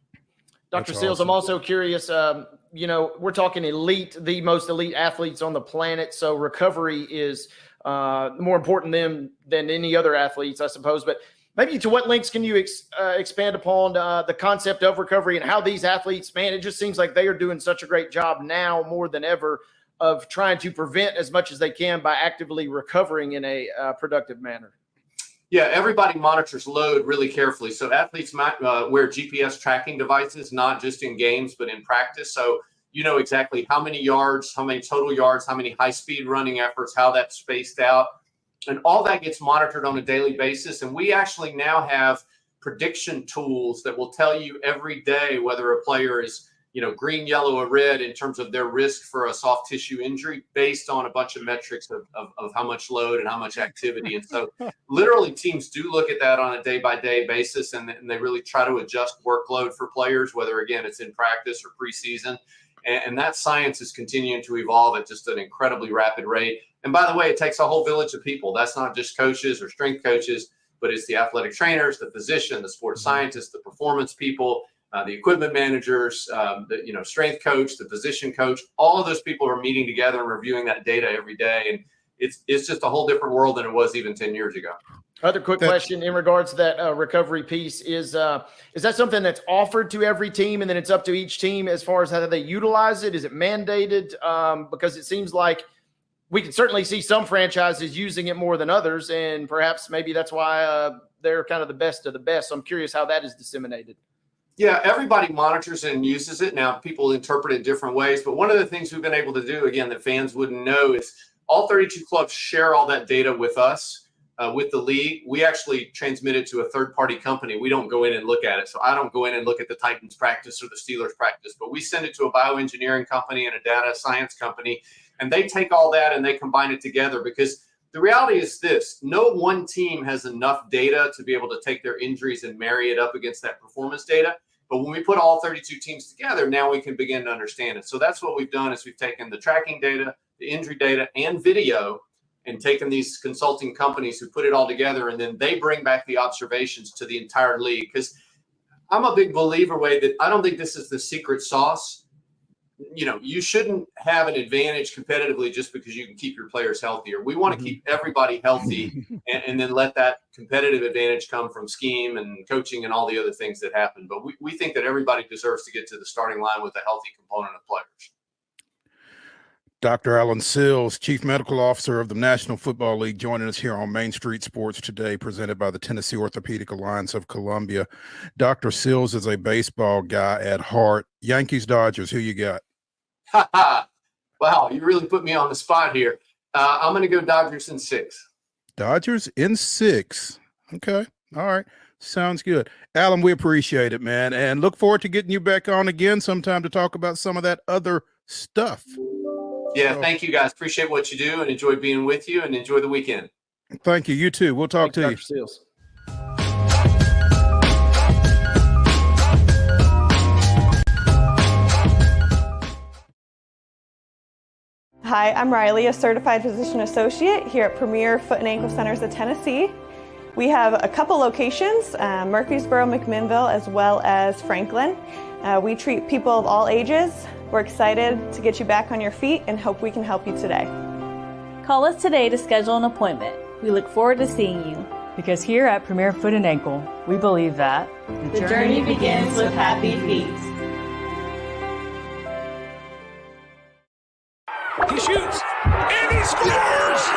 Dr. Sills, I'm also curious, we're talking elite, the most elite athletes on the planet. So recovery is more important than any other athletes, I suppose. But maybe to what lengths can you expand upon the concept of recovery and how these athletes, man, it just seems like they are doing such a great job now more than ever of trying to prevent as much as they can by actively recovering in a productive manner.
Yeah, everybody monitors load really carefully. So athletes might wear GPS tracking devices, not just in games, but in practice. So you know exactly how many yards, how many total yards, how many high-speed running efforts, how that's spaced out. And all that gets monitored on a daily basis. And we actually now have prediction tools that will tell you every day whether a player is, green, yellow, or red in terms of their risk for a soft tissue injury based on a bunch of metrics of how much load and how much activity. And so literally teams do look at that on a day-by-day basis, and they really try to adjust workload for players, whether, again, it's in practice or preseason. And that science is continuing to evolve at just an incredibly rapid rate. And by the way, it takes a whole village of people. That's not just coaches or strength coaches, but it's the athletic trainers, the physician, the sports scientists, the performance people, the equipment managers, the strength coach, the position coach. All of those people are meeting together and reviewing that data every day. And it's just a whole different world than it was even 10 years ago.
Other quick question in regards to that recovery piece is that something that's offered to every team and then it's up to each team as far as how they utilize it? Is it mandated? Because it seems like we can certainly see some franchises using it more than others, and perhaps maybe that's why they're kind of the best of the best. So I'm curious how that is disseminated.
Yeah, everybody monitors and uses it. Now, people interpret it different ways, but one of the things we've been able to do, again, that fans wouldn't know is all 32 clubs share all that data with us, with the league. We actually transmit it to a third-party company. We don't go in and look at it. So I don't go in and look at the Titans practice or the Steelers practice, but we send it to a bioengineering company and a data science company, and they take all that and they combine it together, because the reality is this: no one team has enough data to be able to take their injuries and marry it up against that performance data. But when we put all 32 teams together, now we can begin to understand it. So that's what we've done is we've taken the tracking data, the injury data, and video, and taken these consulting companies who put it all together, and then they bring back the observations to the entire league. Because I'm a big believer, Wade, that I don't think this is the secret sauce. You shouldn't have an advantage competitively just because you can keep your players healthier. We want to keep everybody healthy and then let that competitive advantage come from scheme and coaching and all the other things that happen. But we think that everybody deserves to get to the starting line with a healthy component of players.
Dr. Alan Sills, Chief Medical Officer of the National Football League, joining us here on Main Street Sports today, presented by the Tennessee Orthopedic Alliance of Columbia. Dr. Sills is a baseball guy at heart. Yankees, Dodgers, who you got?
Wow, you really put me on the spot here. I'm going to go Dodgers in 6.
Dodgers in 6. Okay. All right. Sounds good. Alan, we appreciate it, man, and look forward to getting you back on again sometime to talk about some of that other stuff.
Yeah, thank you, guys. Appreciate what you do and enjoy being with you, and enjoy the weekend.
Thank you. You too. We'll talk to you.
Dr. Sills.
Hi, I'm Riley, a certified physician associate here at Premier Foot and Ankle Centers of Tennessee. We have a couple locations, Murfreesboro, McMinnville, as well as Franklin. We treat people of all ages. We're excited to get you back on your feet and hope we can help you today.
Call us today to schedule an appointment. We look forward to seeing you.
Because here at Premier Foot and Ankle, we believe that
the journey begins with happy feet.
He shoots, and he scores!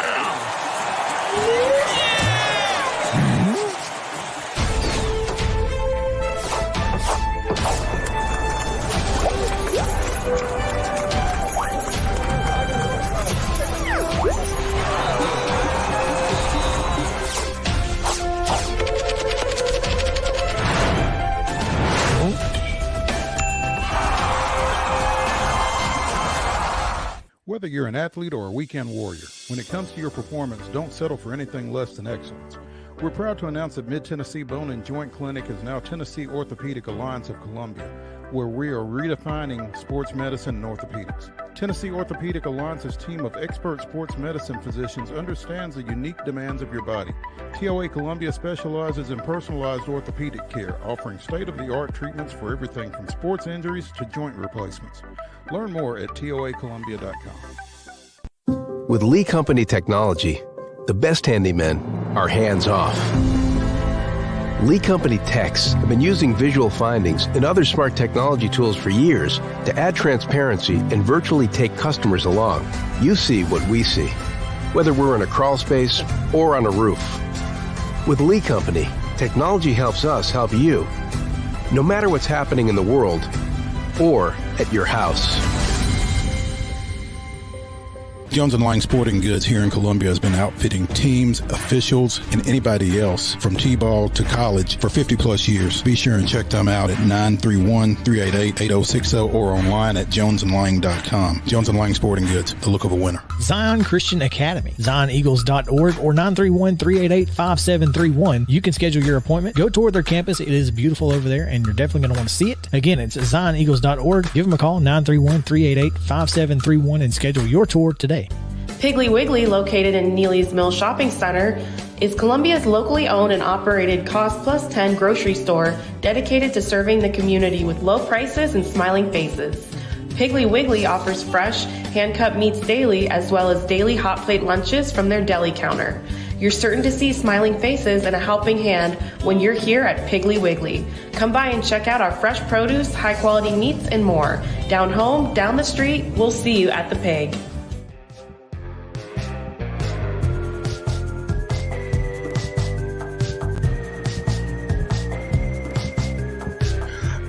Whether you're an athlete or a weekend warrior, when it comes to your performance, don't settle for anything less than excellence. We're proud to announce that Mid-Tennessee Bone and Joint Clinic is now Tennessee Orthopedic Alliance of Columbia, where we are redefining sports medicine and orthopedics. Tennessee Orthopedic Alliance's team of expert sports medicine physicians understands the unique demands of your body. TOA Columbia specializes in personalized orthopedic care, offering state-of-the-art treatments for everything from sports injuries to joint replacements. Learn more at toacolumbia.com.
With Lee Company technology, the best handymen are hands-off. Lee Company techs have been using visual findings and other smart technology tools for years to add transparency and virtually take customers along. You see what we see, whether we're in a crawl space or on a roof. With Lee Company, technology helps us help you, no matter what's happening in the world or at your house.
Jones & Lang Sporting Goods here in Columbia has been outfitting teams, officials, and anybody else from T-ball to college for 50-plus years. Be sure and check them out at 931-388-8060 or online at jonesandlang.com. Jones & Lang Sporting Goods, the look of a winner.
Zion Christian Academy, zioneagles.org or 931-388-5731. You can schedule your appointment. Go tour their campus. It is beautiful over there, and you're definitely going to want to see it. Again, it's zioneagles.org. Give them a call, 931-388-5731, and schedule your tour today.
Piggly Wiggly, located in Neely's Mill Shopping Center, is Columbia's locally owned and operated Cost Plus 10 grocery store dedicated to serving the community with low prices and smiling faces. Piggly Wiggly offers fresh, hand-cut meats daily, as well as daily hot plate lunches from their deli counter. You're certain to see smiling faces and a helping hand when you're here at Piggly Wiggly. Come by and check out our fresh produce, high-quality meats, and more. Down home, down the street, we'll see you at the Pig.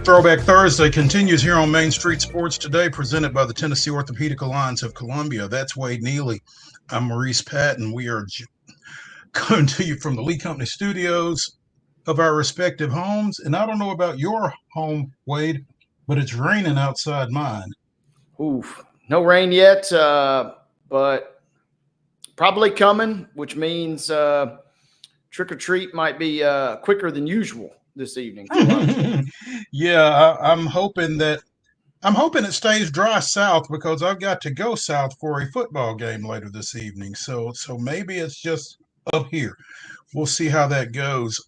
Throwback Thursday continues here on Main Street Sports Today, presented by the Tennessee Orthopedic Alliance of Columbia. That's Wade Neely. I'm Maurice Patton. We are coming to you from the Lee Company studios of our respective homes. And I don't know about your home, Wade, but it's raining outside mine.
Oof. No rain yet, but probably coming, which means trick or treat might be quicker than usual this evening.
Yeah, I'm hoping it stays dry south, because I've got to go south for a football game later this evening. So maybe it's just up here. We'll see how that goes.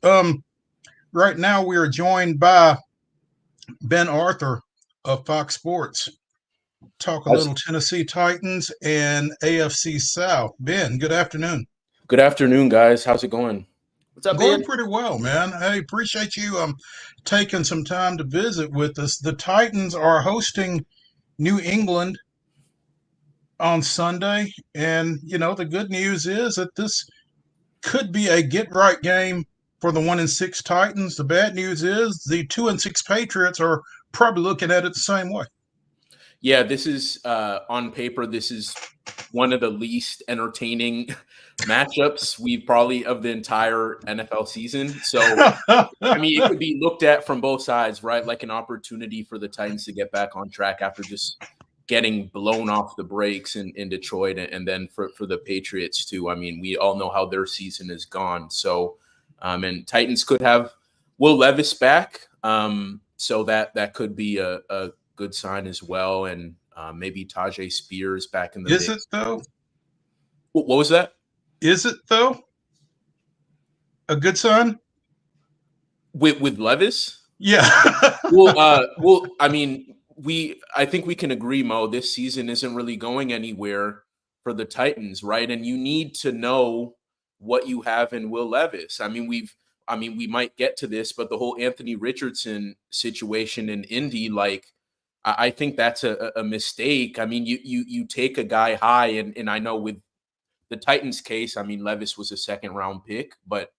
Right now we are joined by Ben Arthur of Fox Sports. Talk a little Tennessee Titans and AFC South. Ben, good afternoon.
Good afternoon, guys. How's it going?
What's up,
Going
Ben?
pretty well, man. Hey, appreciate you taking some time to visit with us. The Titans are hosting New England on Sunday, and the good news is that this could be a get-right game for the 1-6 Titans. The bad news is the 2-6 Patriots are probably looking at it the same way.
Yeah, this is on paper, this is one of the least entertaining matchups we've probably of the entire NFL season. So, I mean, it could be looked at from both sides, right? Like an opportunity for the Titans to get back on track after just getting blown off the brakes in Detroit, and then for the Patriots too. I mean, we all know how their season is gone. So, and Titans could have Will Levis back. So that could be a good sign as well. And maybe Tajay Spears back in the
Is it though?
What was that?
Is it though a good sign
with Levis?
Yeah.
well, I mean, I think we can agree, Mo, this season isn't really going anywhere for the Titans, right? And you need to know what you have in Will Levis. I mean, we might get to this, but the whole Anthony Richardson situation in Indy, like, I think that's a mistake. I mean, you take a guy high, and I know with the Titans case, I mean, Levis was a second-round pick, but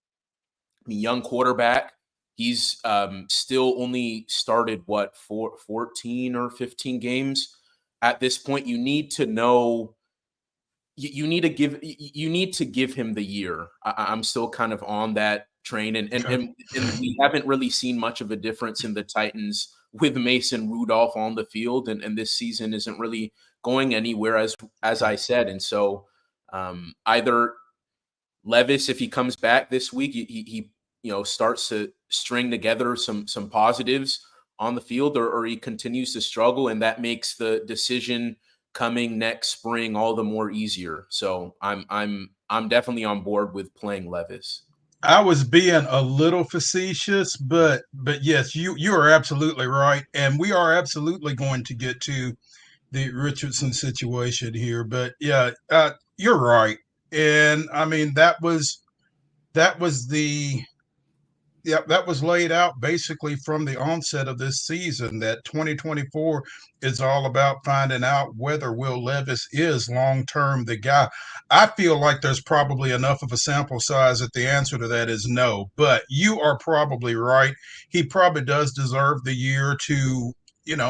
I mean, young quarterback. He's still only started, 14 or 15 games at this point. You need to know. You need to give him the year. I'm still kind of on that train, and we haven't really seen much of a difference in the Titans with Mason Rudolph on the field, and this season isn't really going anywhere as I said. And so either Levis, if he comes back this week, he starts to string together some positives on the field, or he continues to struggle, and that makes the decision coming next spring all the more easier. So I'm definitely on board with playing Levis.
I was being a little facetious, but yes, you are absolutely right, and we are absolutely going to get to the Richardson situation here. But yeah, you're right, and I mean that was laid out basically from the onset of this season, that 2024 is all about finding out whether Will Levis is long-term the guy. I feel like there's probably enough of a sample size that the answer to that is no, but you are probably right. He probably does deserve the year to,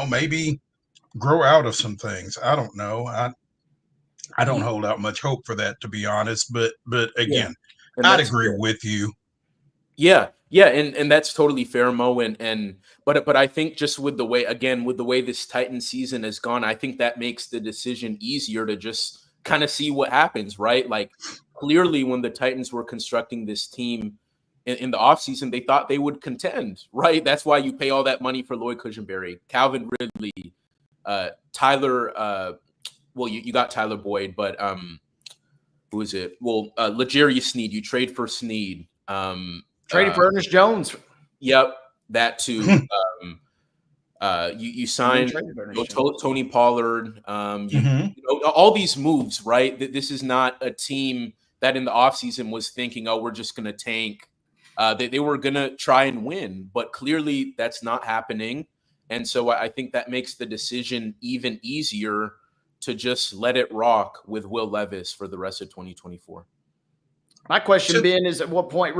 maybe grow out of some things. I don't know. I don't hold out much hope for that, to be honest, but again, I'd agree with you.
Yeah, and that's totally fair, Mo. But I think just with the way this Titan season has gone, I think that makes the decision easier to just kind of see what happens, right? Like clearly, when the Titans were constructing this team in the offseason, they thought they would contend, right? That's why you pay all that money for Lloyd Cushenberry, Calvin Ridley, Tyler. Well, you got Tyler Boyd, but who is it? Well, L'Jarius Sneed. You trade for Sneed.
Trading for Ernest Jones.
Yep, that too. You signed Tony Pollard. All these moves, right? This is not a team that in the offseason was thinking, oh, we're just going to tank. They were going to try and win, but clearly that's not happening. And so I think that makes the decision even easier to just let it rock with Will Levis for the rest of 2024.
My question, Ben, is at what point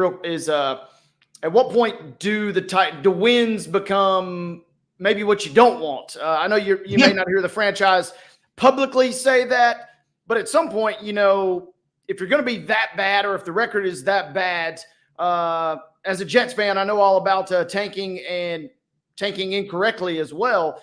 do the wins become maybe what you don't want? I know you may not hear the franchise publicly say that, but at some point, if you're going to be that bad, or if the record is that bad, as a Jets fan, I know all about tanking incorrectly as well.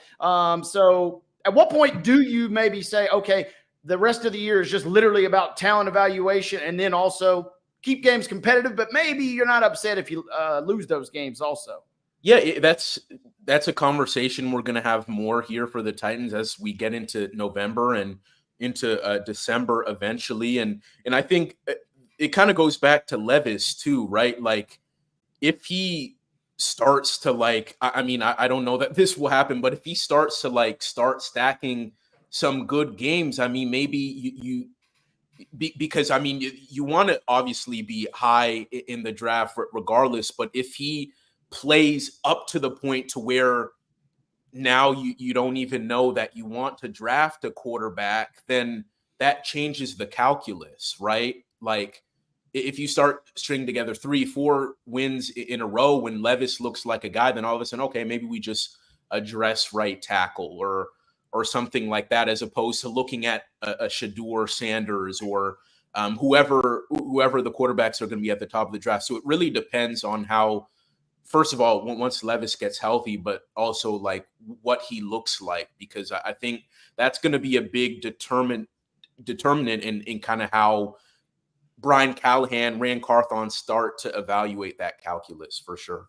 So at what point do you maybe say, okay, the rest of the year is just literally about talent evaluation, and then also keep games competitive, but maybe you're not upset if you lose those games also?
Yeah, that's a conversation we're going to have more here for the Titans as we get into November and into December eventually. And I think it kind of goes back to Levis too, right? Like if he starts to I don't know that this will happen, but if he starts to start stacking some good games, maybe you because you want to obviously be high in the draft regardless, but if he plays up to the point to where now you don't even know that you want to draft a quarterback, then that changes the calculus, right? Like if you start stringing together 3-4 wins in a row when Levis looks like a guy, then all of a sudden, okay, maybe we just address right tackle or something like that, as opposed to looking at a Shedeur Sanders or whoever the quarterbacks are going to be at the top of the draft. So it really depends on how, first of all, once Levis gets healthy, but also like what he looks like, because I think that's going to be a big determinant in kind of how Brian Callahan, Rand Carthon start to evaluate that calculus for sure.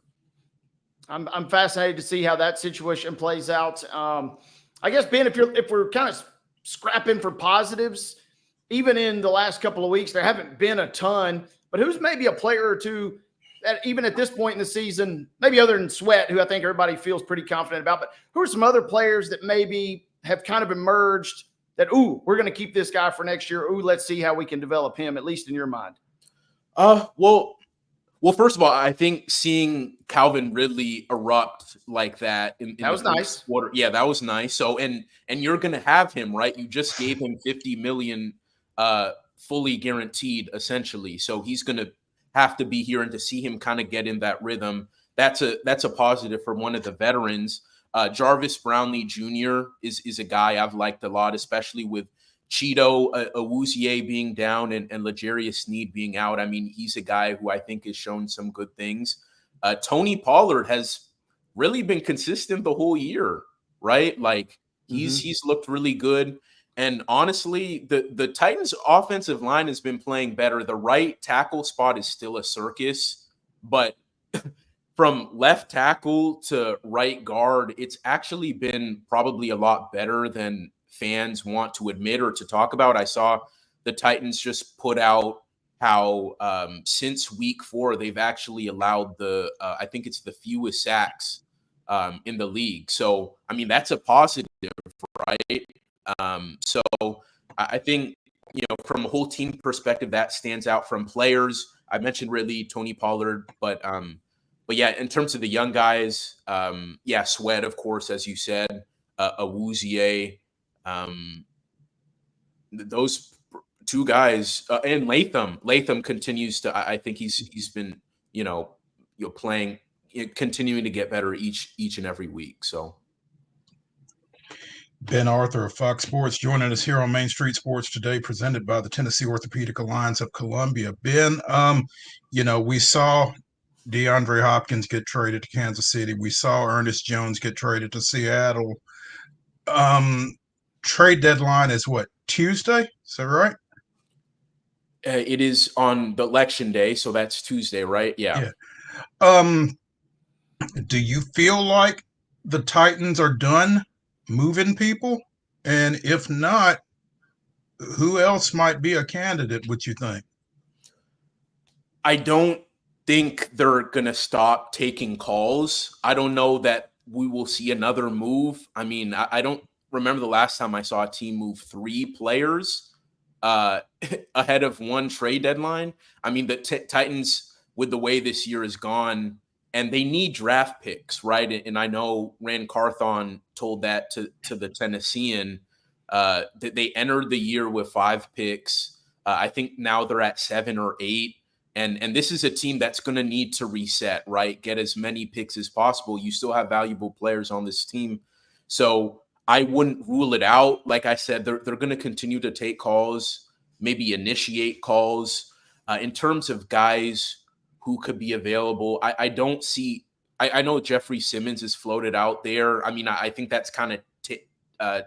I'm fascinated to see how that situation plays out. I guess, Ben, if we're kind of scrapping for positives, even in the last couple of weeks, there haven't been a ton, but who's maybe a player or two that even at this point in the season, maybe other than Sweat, who I think everybody feels pretty confident about, but who are some other players that maybe have kind of emerged that, we're going to keep this guy for next year. Let's see how we can develop him, at least in your mind.
Well, first of all, I think seeing Calvin Ridley erupt like that in
that was nice.
Quarter, yeah, that was nice. So, and you're going to have him, right? You just gave him $50 million fully guaranteed, essentially. So he's going to have to be here, and to see him kind of get in that rhythm, that's a positive for one of the veterans. Jarvis Brownlee Jr. is a guy I've liked a lot, especially with Cheeto Awuzie being down and L'Jarius Sneed being out. I mean, he's a guy who I think has shown some good things. Tony Pollard has really been consistent the whole year, right? Like he's looked really good. And honestly, the Titans offensive line has been playing better. The right tackle spot is still a circus, but from left tackle to right guard, it's actually been probably a lot better than fans want to admit or to talk about. I saw the Titans just put out how since week 4, they've actually allowed I think it's the fewest sacks in the league. So, I mean, that's a positive, right? So I think, from a whole team perspective, that stands out from players. I mentioned really Tony Pollard, but yeah, in terms of the young guys, Sweat, of course, as you said, Awuzie, those 2 guys, and Latham continues to. I think he's been playing, continuing to get better each and every week. So.
Ben Arthur of Fox Sports joining us here on Main Street Sports today, presented by the Tennessee Orthopedic Alliance of Columbia. Ben, we saw DeAndre Hopkins get traded to Kansas City. We saw Ernest Jones get traded to Seattle. Trade deadline is what, Tuesday? Is that right?
It is on the election day, so that's Tuesday, right? Yeah.
Do you feel like the Titans are done moving people? And if not, who else might be a candidate, would you think?
I don't think they're going to stop taking calls. I don't know that we will see another move. I mean, I don't remember the last time I saw a team move 3 players ahead of one trade deadline. I mean, the Titans, with the way this year has gone, and they need draft picks, right? And I know Rand Carthon told that to the Tennessean, that they entered the year with 5 picks. I think now they're at 7 or 8. And this is a team that's going to need to reset, right? Get as many picks as possible. You still have valuable players on this team. So I wouldn't rule it out. Like I said, they're going to continue to take calls, maybe initiate calls. In terms of guys who could be available, I don't see – I know Jeffrey Simmons is floated out there. I mean, I think that's kind of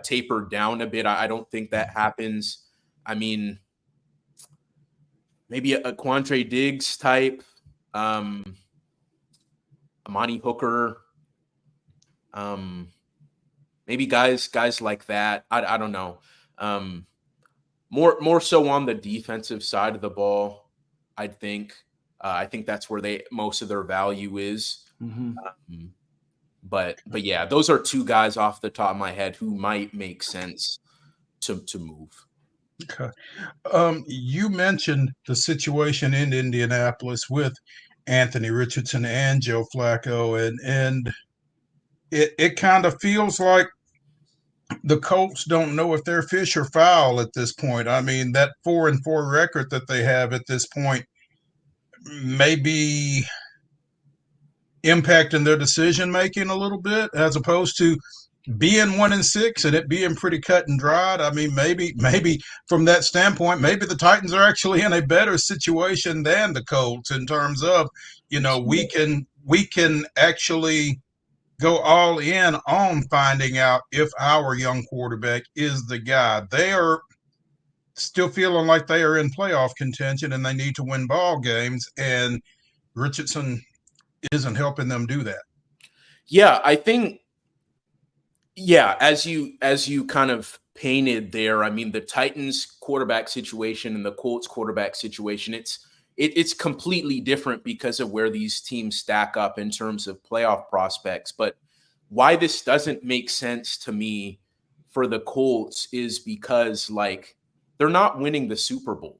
tapered down a bit. I don't think that happens. I mean – maybe a Quandre Diggs type, Amani Hooker, maybe guys like that. I don't know. More so on the defensive side of the ball, I think. I think that's where most of their value is. But yeah, those are 2 guys off the top of my head who might make sense to move.
Okay. You mentioned the situation in Indianapolis with Anthony Richardson and Joe Flacco, and it kind of feels like the Colts don't know if they're fish or fowl at this point. I mean, that 4-4 record that they have at this point may be impacting their decision making a little bit, as opposed to being 1-6 and it being pretty cut and dried. I mean, maybe from that standpoint, maybe the Titans are actually in a better situation than the Colts in terms of, we can actually go all in on finding out if our young quarterback is the guy. They are still feeling like they are in playoff contention and they need to win ball games, and Richardson isn't helping them do that.
Yeah, I think. Yeah, as you kind of painted there, I mean, the Titans quarterback situation and the Colts quarterback situation, it's completely different because of where these teams stack up in terms of playoff prospects. But why this doesn't make sense to me for the Colts is because, like, they're not winning the Super Bowl,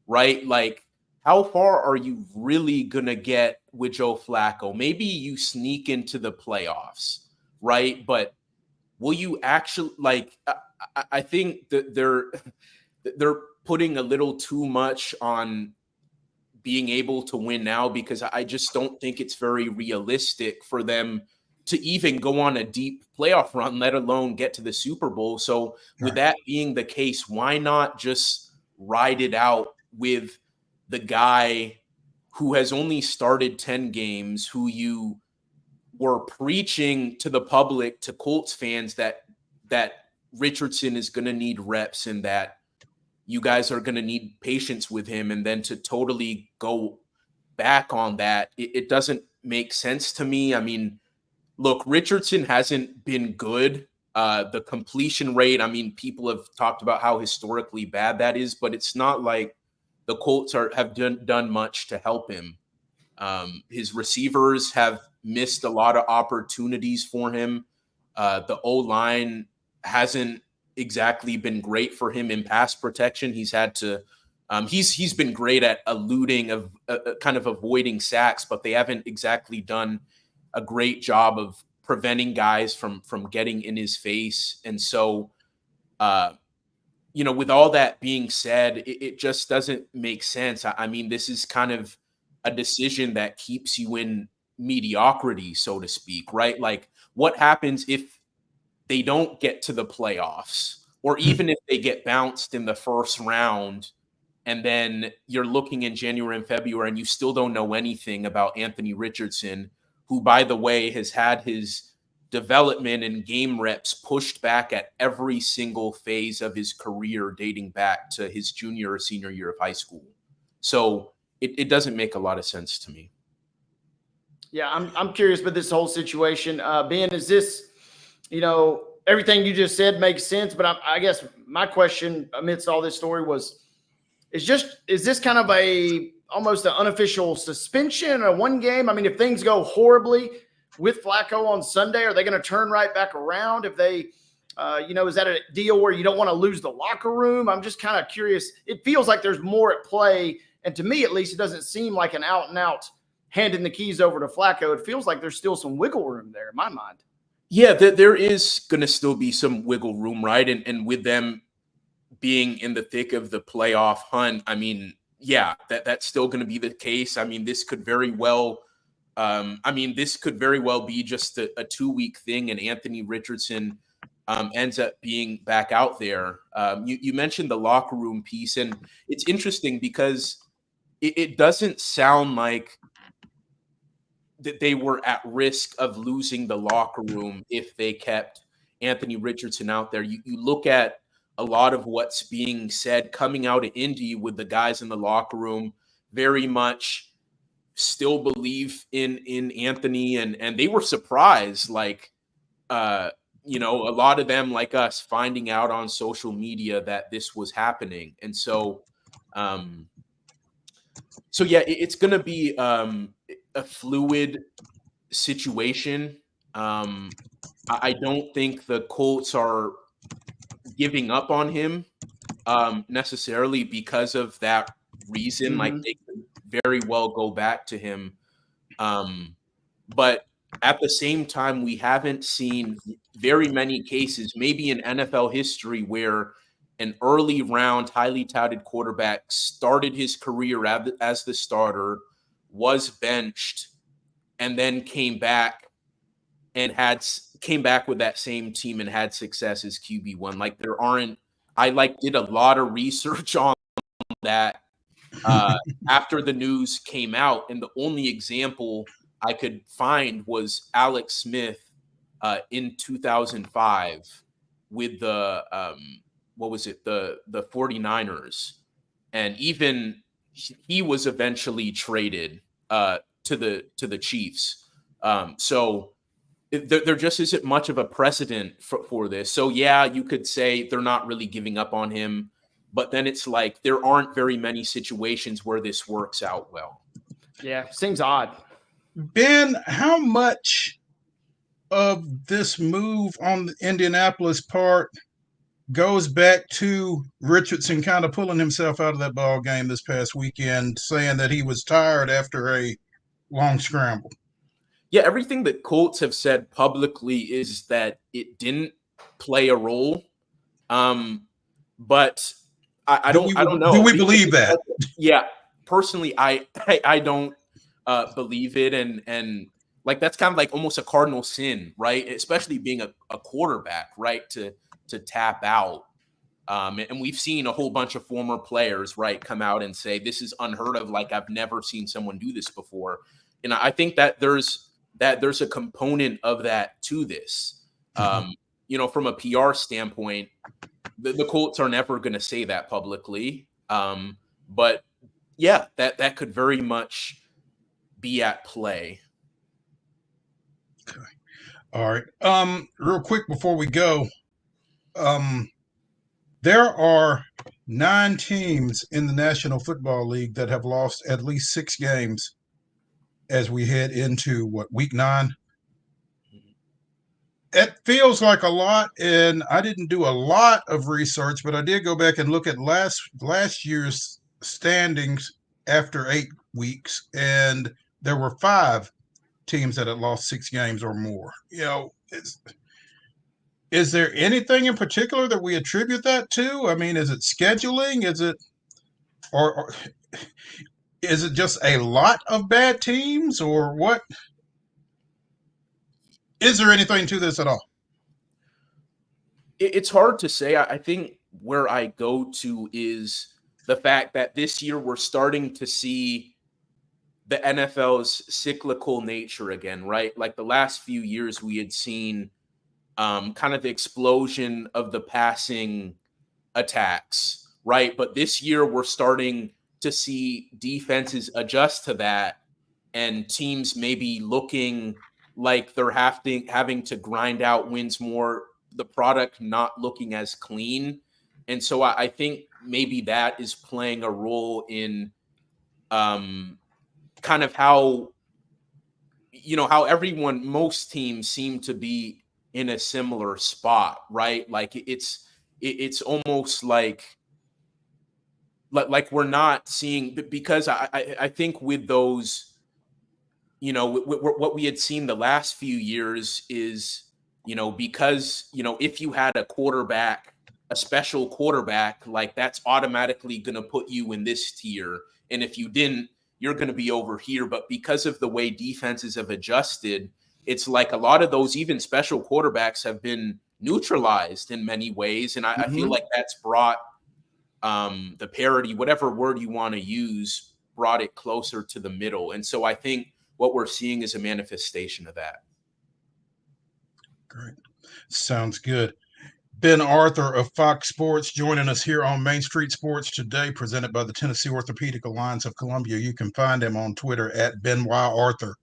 right? Like, how far are you really going to get with Joe Flacco? Maybe you sneak into the playoffs, right? But will you actually, like, I think that they're putting a little too much on being able to win now, because I just don't think it's very realistic for them to even go on a deep playoff run, let alone get to the Super Bowl. So with that being the case, why not just ride it out with the guy who has only started 10 games, who you were preaching to the public, to Colts fans, that Richardson is going to need reps and that you guys are going to need patience with him, and then to totally go back on that, it doesn't make sense to me. I mean, look, Richardson hasn't been good. The completion rate, I mean, people have talked about how historically bad that is, but it's not like the Colts have done much to help him. His receivers have missed a lot of opportunities for him. The O-line hasn't exactly been great for him in pass protection. He's had to he's been great at eluding, of kind of avoiding sacks, but they haven't exactly done a great job of preventing guys from getting in his face. And so with all that being said, it just doesn't make sense. I mean, this is kind of a decision that keeps you in mediocrity, so to speak, right? Like, what happens if they don't get to the playoffs, or even if they get bounced in the first round, and then you're looking in January and February and you still don't know anything about Anthony Richardson, who, by the way, has had his development and game reps pushed back at every single phase of his career, dating back to his junior or senior year of high school. So it doesn't make a lot of sense to me.
Yeah, I'm curious about this whole situation. Ben, is this, everything you just said makes sense, but I guess my question amidst all this story was, is this kind of almost an unofficial suspension or one game? I mean, if things go horribly with Flacco on Sunday, are they going to turn right back around? If they, is that a deal where you don't want to lose the locker room? I'm just kind of curious. It feels like there's more at play. And to me, at least, it doesn't seem like an out and out handing the keys over to Flacco. It feels like there's still some wiggle room there in my mind.
Yeah, there is going to still be some wiggle room, right? And with them being in the thick of the playoff hunt, I mean, yeah, that's still going to be the case. I mean, this could very well be just a 2-week thing, and Anthony Richardson ends up being back out there. You mentioned the locker room piece, and it's interesting because it doesn't sound like that they were at risk of losing the locker room if they kept Anthony Richardson out there. You look at a lot of what's being said coming out of Indy with the guys in the locker room, very much still believe in Anthony, and they were surprised, like, a lot of them, like us, finding out on social media that this was happening. And so, yeah, it's going to be a fluid situation. I don't think the Colts are giving up on him necessarily because of that reason. Like, they could very well go back to him. But at the same time, we haven't seen very many cases, maybe in NFL history, where an early round, highly touted quarterback started his career as the starter, was benched, and then came back with that same team and had success as QB1. Like, I did a lot of research on that after the news came out, and the only example I could find was Alex Smith in 2005 with the the 49ers, and even he was eventually traded to the Chiefs. So there just isn't much of a precedent for this. So yeah, you could say they're not really giving up on him, but then it's like there aren't very many situations where this works out well.
Yeah, seems odd.
Ben, how much of this move on the Indianapolis part goes back to Richardson kind of pulling himself out of that ball game this past weekend, saying that he was tired after a long scramble?
Yeah, everything that Colts have said publicly is that it didn't play a role. But I don't know.
Do we believe that?
Yeah, personally, I don't believe it. And like that's kind of like almost a cardinal sin, right? Especially being a quarterback, right? To tap out. And we've seen a whole bunch of former players, right, come out and say this is unheard of. Like I've never seen someone do this before. And I think that there's a component of that to this. You know, from a PR standpoint, the Colts are never going to say that publicly. But yeah, that could very much be at play.
Okay. All right. Real quick before we go, there are 9 teams in the National Football League that have lost at least 6 games as we head into week 9. It feels like a lot, and I didn't do a lot of research, but I did go back and look at last year's standings after 8 weeks, and there were 5 teams that had lost 6 games or more. You know, is there anything in particular that we attribute that to? I mean, is it scheduling? Is it, or is it just a lot of bad teams, or what? Is there anything to this at all?
It's hard to say. I think where I go to is the fact that this year we're starting to see the NFL's cyclical nature again, right? Like the last few years we had seen kind of the explosion of the passing attacks, right? But this year we're starting to see defenses adjust to that and teams maybe looking like they're having to grind out wins more, the product not looking as clean. And so I think maybe that is playing a role in kind of how, you know, how most teams seem to be in a similar spot, right? Like it's almost like we're not seeing, because I think with those, you know, what we had seen the last few years is, you know, because, you know, if you had a special quarterback, like that's automatically going to put you in this tier. And if you didn't, you're going to be over here. But because of the way defenses have adjusted, it's like a lot of those even special quarterbacks have been neutralized in many ways. And I feel like that's brought the parity, whatever word you want to use, brought it closer to the middle. And so I think what we're seeing is a manifestation of that.
Great. Sounds good. Ben Arthur of Fox Sports joining us here on Main Street Sports Today, presented by the Tennessee Orthopedic Alliance of Columbia. You can find him on Twitter at Ben Y. Arthur,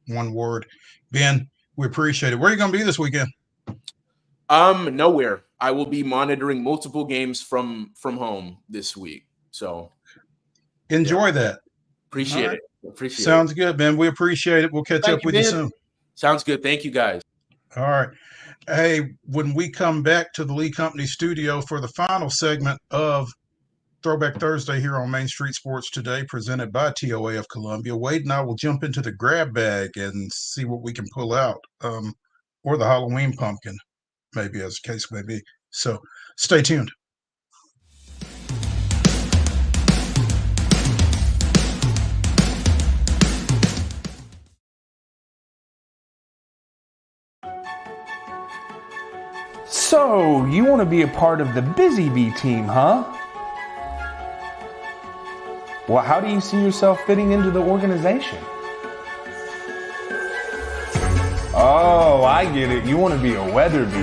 one word. Ben, we appreciate it. Where are you going to be this weekend?
Nowhere. I will be monitoring multiple games from home this week. So
enjoy that.
Appreciate it. Appreciate
Sounds good, Ben. We appreciate it. We'll catch up with you soon.
Sounds good. Thank you, guys.
All right. Hey, when we come back to the Lee Company studio for the final segment of Throwback Thursday here on Main Street Sports Today, presented by TOA of Columbia, Wade and I will jump into the grab bag and see what we can pull out, or the Halloween pumpkin, maybe, as the case may be. So stay tuned.
So, you want to be a part of the Busy Bee team, huh? Well, how do you see yourself fitting into the organization? Oh, I get it. You want to be a weather bee.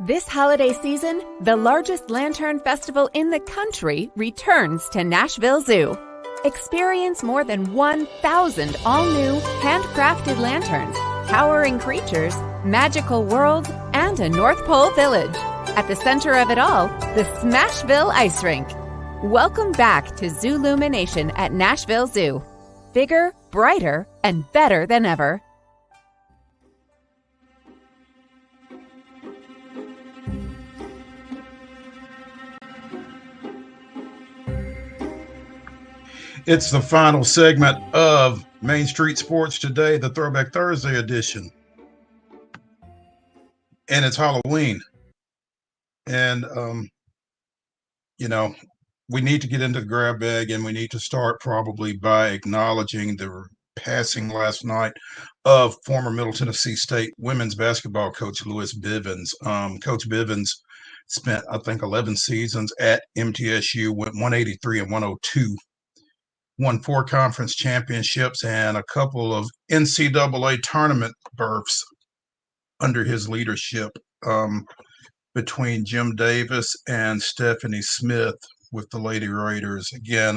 This holiday season, the largest lantern festival in the country returns to Nashville Zoo. Experience more than 1,000 all-new, handcrafted lanterns, towering creatures, magical worlds, and a North Pole village. At the center of it all, the Smashville Ice Rink. Welcome back to Zoolumination at Nashville Zoo. Bigger, brighter, and better than ever.
It's the final segment of Main Street Sports Today, the Throwback Thursday edition. And it's Halloween. And, you know, we need to get into the grab bag, and we need to start probably by acknowledging the passing last night of former Middle Tennessee State women's basketball coach Louis Bivens. Coach Bivens spent, I think, 11 seasons at MTSU, went 183 and 102, won 4 conference championships and a couple of NCAA tournament berths under his leadership, between Jim Davis and Stephanie Smith with the Lady Raiders. Again,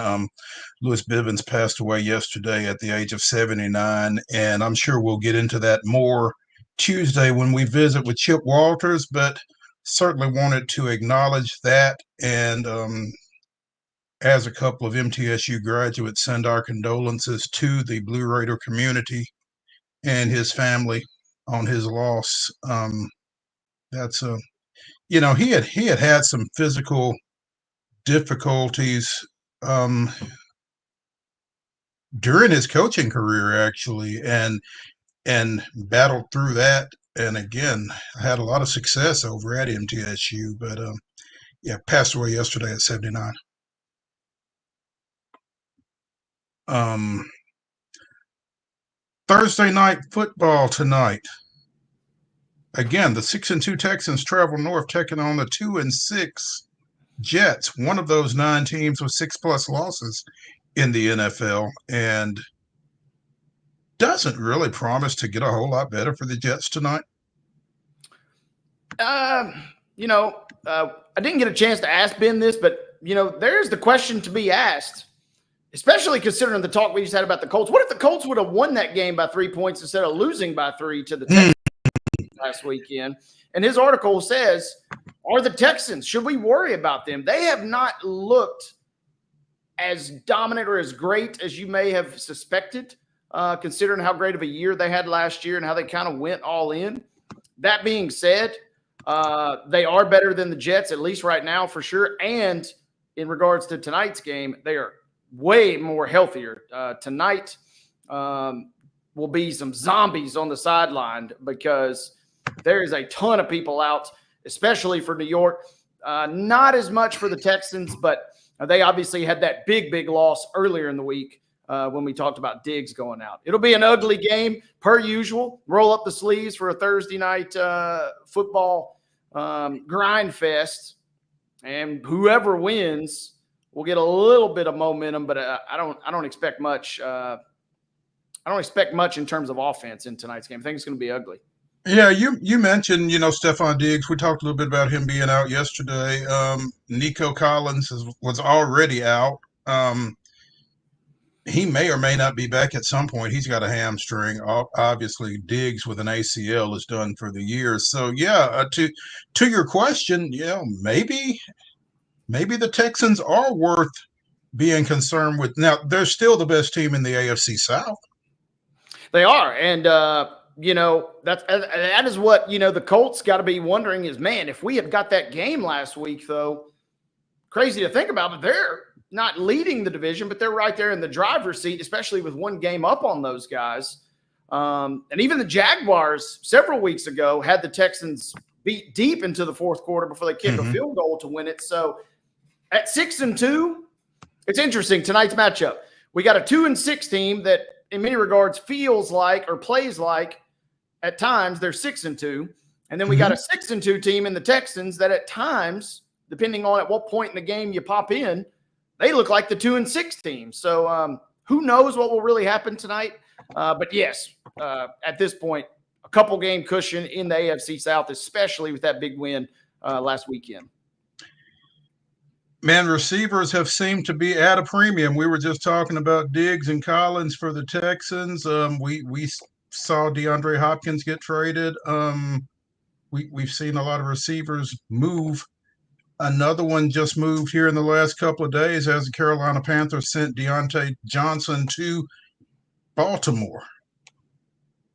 Louis Bivens passed away yesterday at the age of 79, and I'm sure we'll get into that more Tuesday when we visit with Chip Walters, but certainly wanted to acknowledge that, and as a couple of MTSU graduates, send our condolences to the Blue Raider community and his family on his loss. That's a, he had some physical difficulties during his coaching career, actually, and battled through that. And again, had a lot of success over at MTSU, but passed away yesterday at 79. Thursday night football tonight. Again, the 6-2 Texans travel north, taking on the 2-6 Jets, one of those 9 teams with 6+ losses in the NFL, and doesn't really promise to get a whole lot better for the Jets tonight.
I didn't get a chance to ask Ben this, but there's the question to be asked, especially considering the talk we just had about the Colts. What if the Colts would have won that game by 3 points instead of losing by 3 to the Texans last weekend? And his article says, are the Texans, should we worry about them? They have not looked as dominant or as great as you may have suspected, considering how great of a year they had last year and how they kind of went all in. That being said, they are better than the Jets, at least right now for sure. And in regards to tonight's game, they are way more healthier. Tonight will be some zombies on the sideline because there is a ton of people out, especially for New York. Not as much for the Texans, but they obviously had that big loss earlier in the week when we talked about Diggs going out. It'll be an ugly game per usual. Roll up the sleeves for a Thursday night football grind fest, and whoever wins will get a little bit of momentum. But I don't expect much. I don't expect much in terms of offense in tonight's game. I think it's going to be ugly.
Yeah, you mentioned, Stephon Diggs. We talked a little bit about him being out yesterday. Nico Collins was already out. He may or may not be back at some point. He's got a hamstring. Obviously, Diggs with an ACL is done for the year. So, to your question, maybe the Texans are worth being concerned with. Now, they're still the best team in the AFC South.
They are, and that is what the Colts got to be wondering is, man, if we had got that game last week, though, crazy to think about, but they're not leading the division, but they're right there in the driver's seat, especially with one game up on those guys. And even the Jaguars several weeks ago had the Texans beat deep into the fourth quarter before they kicked a field goal to win it. So at 6-2, it's interesting tonight's matchup. We got a 2-6 team that in many regards feels like or plays like at times they're 6-2. And then we got a 6-2 team in the Texans that at times, depending on at what point in the game you pop in, they look like the 2-6 team. So who knows what will really happen tonight? But yes, at this point, a couple game cushion in the AFC South, especially with that big win last weekend.
Man, receivers have seemed to be at a premium. We were just talking about Diggs and Collins for the Texans. We saw DeAndre Hopkins get traded. We've seen a lot of receivers move. Another one just moved here in the last couple of days as the Carolina Panthers sent Deontay Johnson to Baltimore.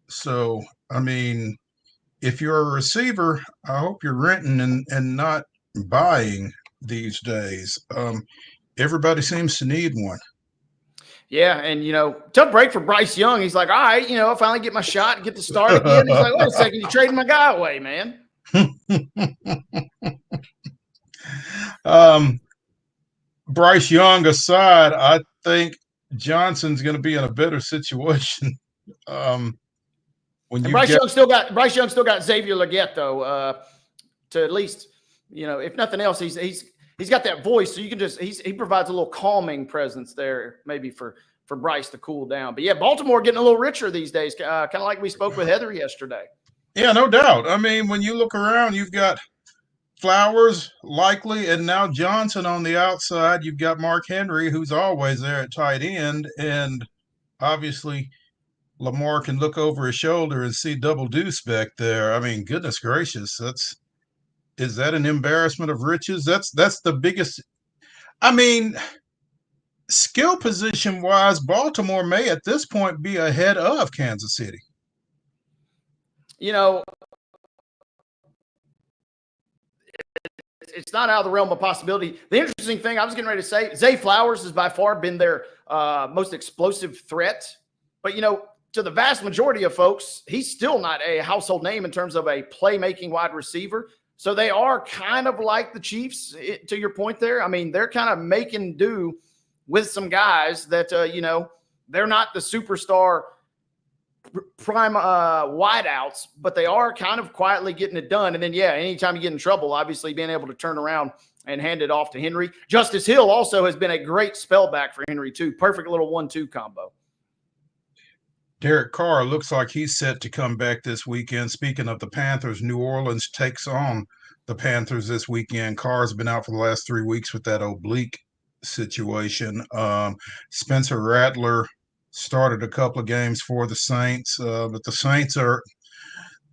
So, I mean, if you're a receiver, I hope you're renting and not buying these days. Everybody seems to need one.
Yeah, and, tough break for Bryce Young. He's like, all right, I finally get my shot and get to start again. He's like, wait a second, you trading my guy away, man.
Bryce Young aside, I think Johnson's going to be in a better situation. When
And
you
Bryce
get
Young still got Xavier Legette though, to at least, if nothing else, he's got that voice, so you can just he provides a little calming presence there, maybe for Bryce to cool down. But yeah, Baltimore getting a little richer these days, kind of like we spoke with Heather yesterday.
Yeah, no doubt. I mean, when you look around, you've got Flowers likely, and now Johnson on the outside. You've got Mark Henry, who's always there at tight end, and obviously Lamar can look over his shoulder and see double deuce back there. I mean, goodness gracious, is that an embarrassment of riches? That's the biggest. I mean, skill position wise, Baltimore may at this point be ahead of Kansas City.
It's not out of the realm of possibility. The interesting thing I was getting ready to say, Zay Flowers has by far been their most explosive threat. But, to the vast majority of folks, he's still not a household name in terms of a playmaking wide receiver. So they are kind of like the Chiefs, to your point there. I mean, they're kind of making do with some guys that, they're not the superstar prime wideouts, but they are kind of quietly getting it done. And then, anytime you get in trouble, obviously being able to turn around and hand it off to Henry. Justice Hill also has been a great spellback for Henry too. Perfect little 1-2 combo.
Derek Carr looks like he's set to come back this weekend. Speaking of the Panthers, New Orleans takes on the Panthers this weekend. Carr's been out for the last 3 weeks with that oblique situation. Spencer Rattler started a couple of games for the Saints, but the Saints are,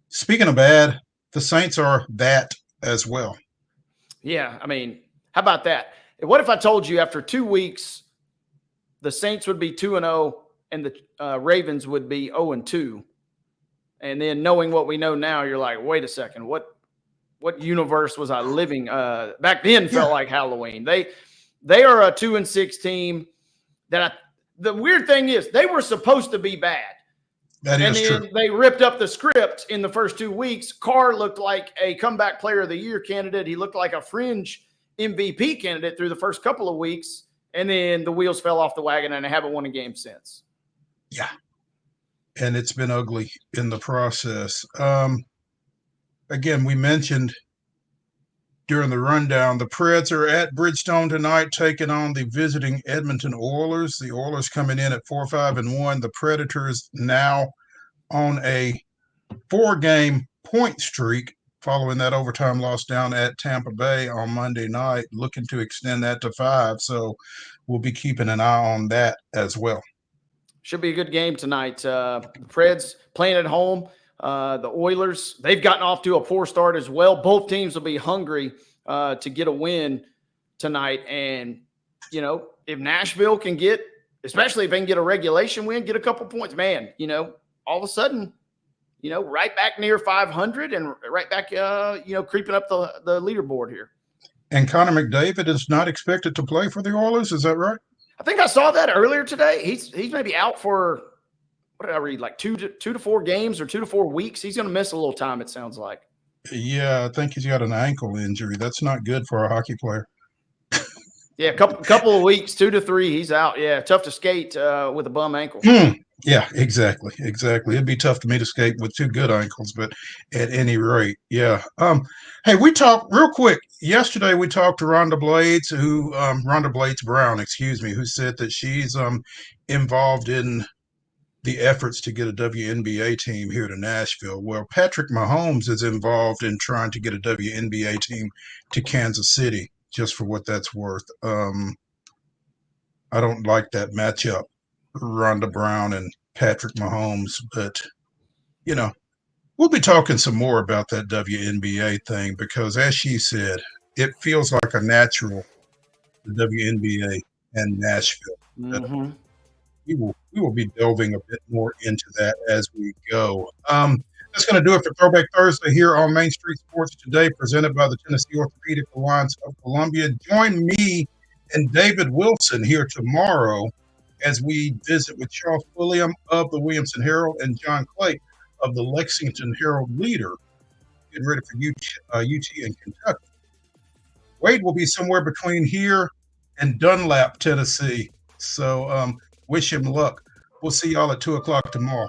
speaking of bad, the Saints are that as well.
Yeah, I mean, how about that? What if I told you after 2 weeks the Saints would be 2-0 and the Ravens would be 0-2? And then knowing what we know now, you're like, wait a second, what universe was I living? Back then felt like Halloween. They are a 2-6 team that the weird thing is they were supposed to be bad.
That is true.
And then they ripped up the script in the first 2 weeks. Carr looked like a comeback player of the year candidate. He looked like a fringe MVP candidate through the first couple of weeks. And then the wheels fell off the wagon and they haven't won a game since.
Yeah. And it's been ugly in the process. Again, we mentioned during the rundown, the Preds are at Bridgestone tonight taking on the visiting Edmonton Oilers. The Oilers coming in at 4-5-1. The Predators now on a 4-game point streak following that overtime loss down at Tampa Bay on Monday night, looking to extend that to 5. So we'll be keeping an eye on that as well.
Should be a good game tonight. The Preds playing at home. The Oilers, they've gotten off to a poor start as well. Both teams will be hungry to get a win tonight. And, if Nashville can get, especially if they can get a regulation win, get a couple points, man, all of a sudden, right back near 500 and right back, creeping up the leaderboard here.
And Connor McDavid is not expected to play for the Oilers. Is that right?
I think I saw that earlier today. He's maybe out for, what did I read? Like 2 to 4 games or 2 to 4 weeks. He's going to miss a little time, it sounds like.
Yeah, I think he's got an ankle injury. That's not good for a hockey player.
Yeah, couple of weeks, 2 to 3, he's out. Yeah, tough to skate with a bum ankle.
Yeah, exactly. It'd be tough for me to skate with 2 good ankles, but at any rate, yeah. Hey, we talked real quick. Yesterday we talked to Rhonda Blades Brown, who said that she's involved in the efforts to get a WNBA team here to Nashville. Well, Patrick Mahomes is involved in trying to get a WNBA team to Kansas City, just for what that's worth. I don't like that matchup, Rhonda Brown and Patrick Mahomes, but, we'll be talking some more about that WNBA thing because, as she said, it feels like a natural, the WNBA and Nashville.
Mm-hmm.
We will be delving a bit more into that as we go. That's going to do it for Throwback Thursday here on Main Street Sports Today, presented by the Tennessee Orthopedic Alliance of Columbia. Join me and David Wilson here tomorrow as we visit with Charles William of the Williamson Herald and John Clay of the Lexington Herald Leader, getting ready for UT and Kentucky. Wade will be somewhere between here in Dunlap, Tennessee. So wish him luck. We'll see y'all at 2 o'clock tomorrow.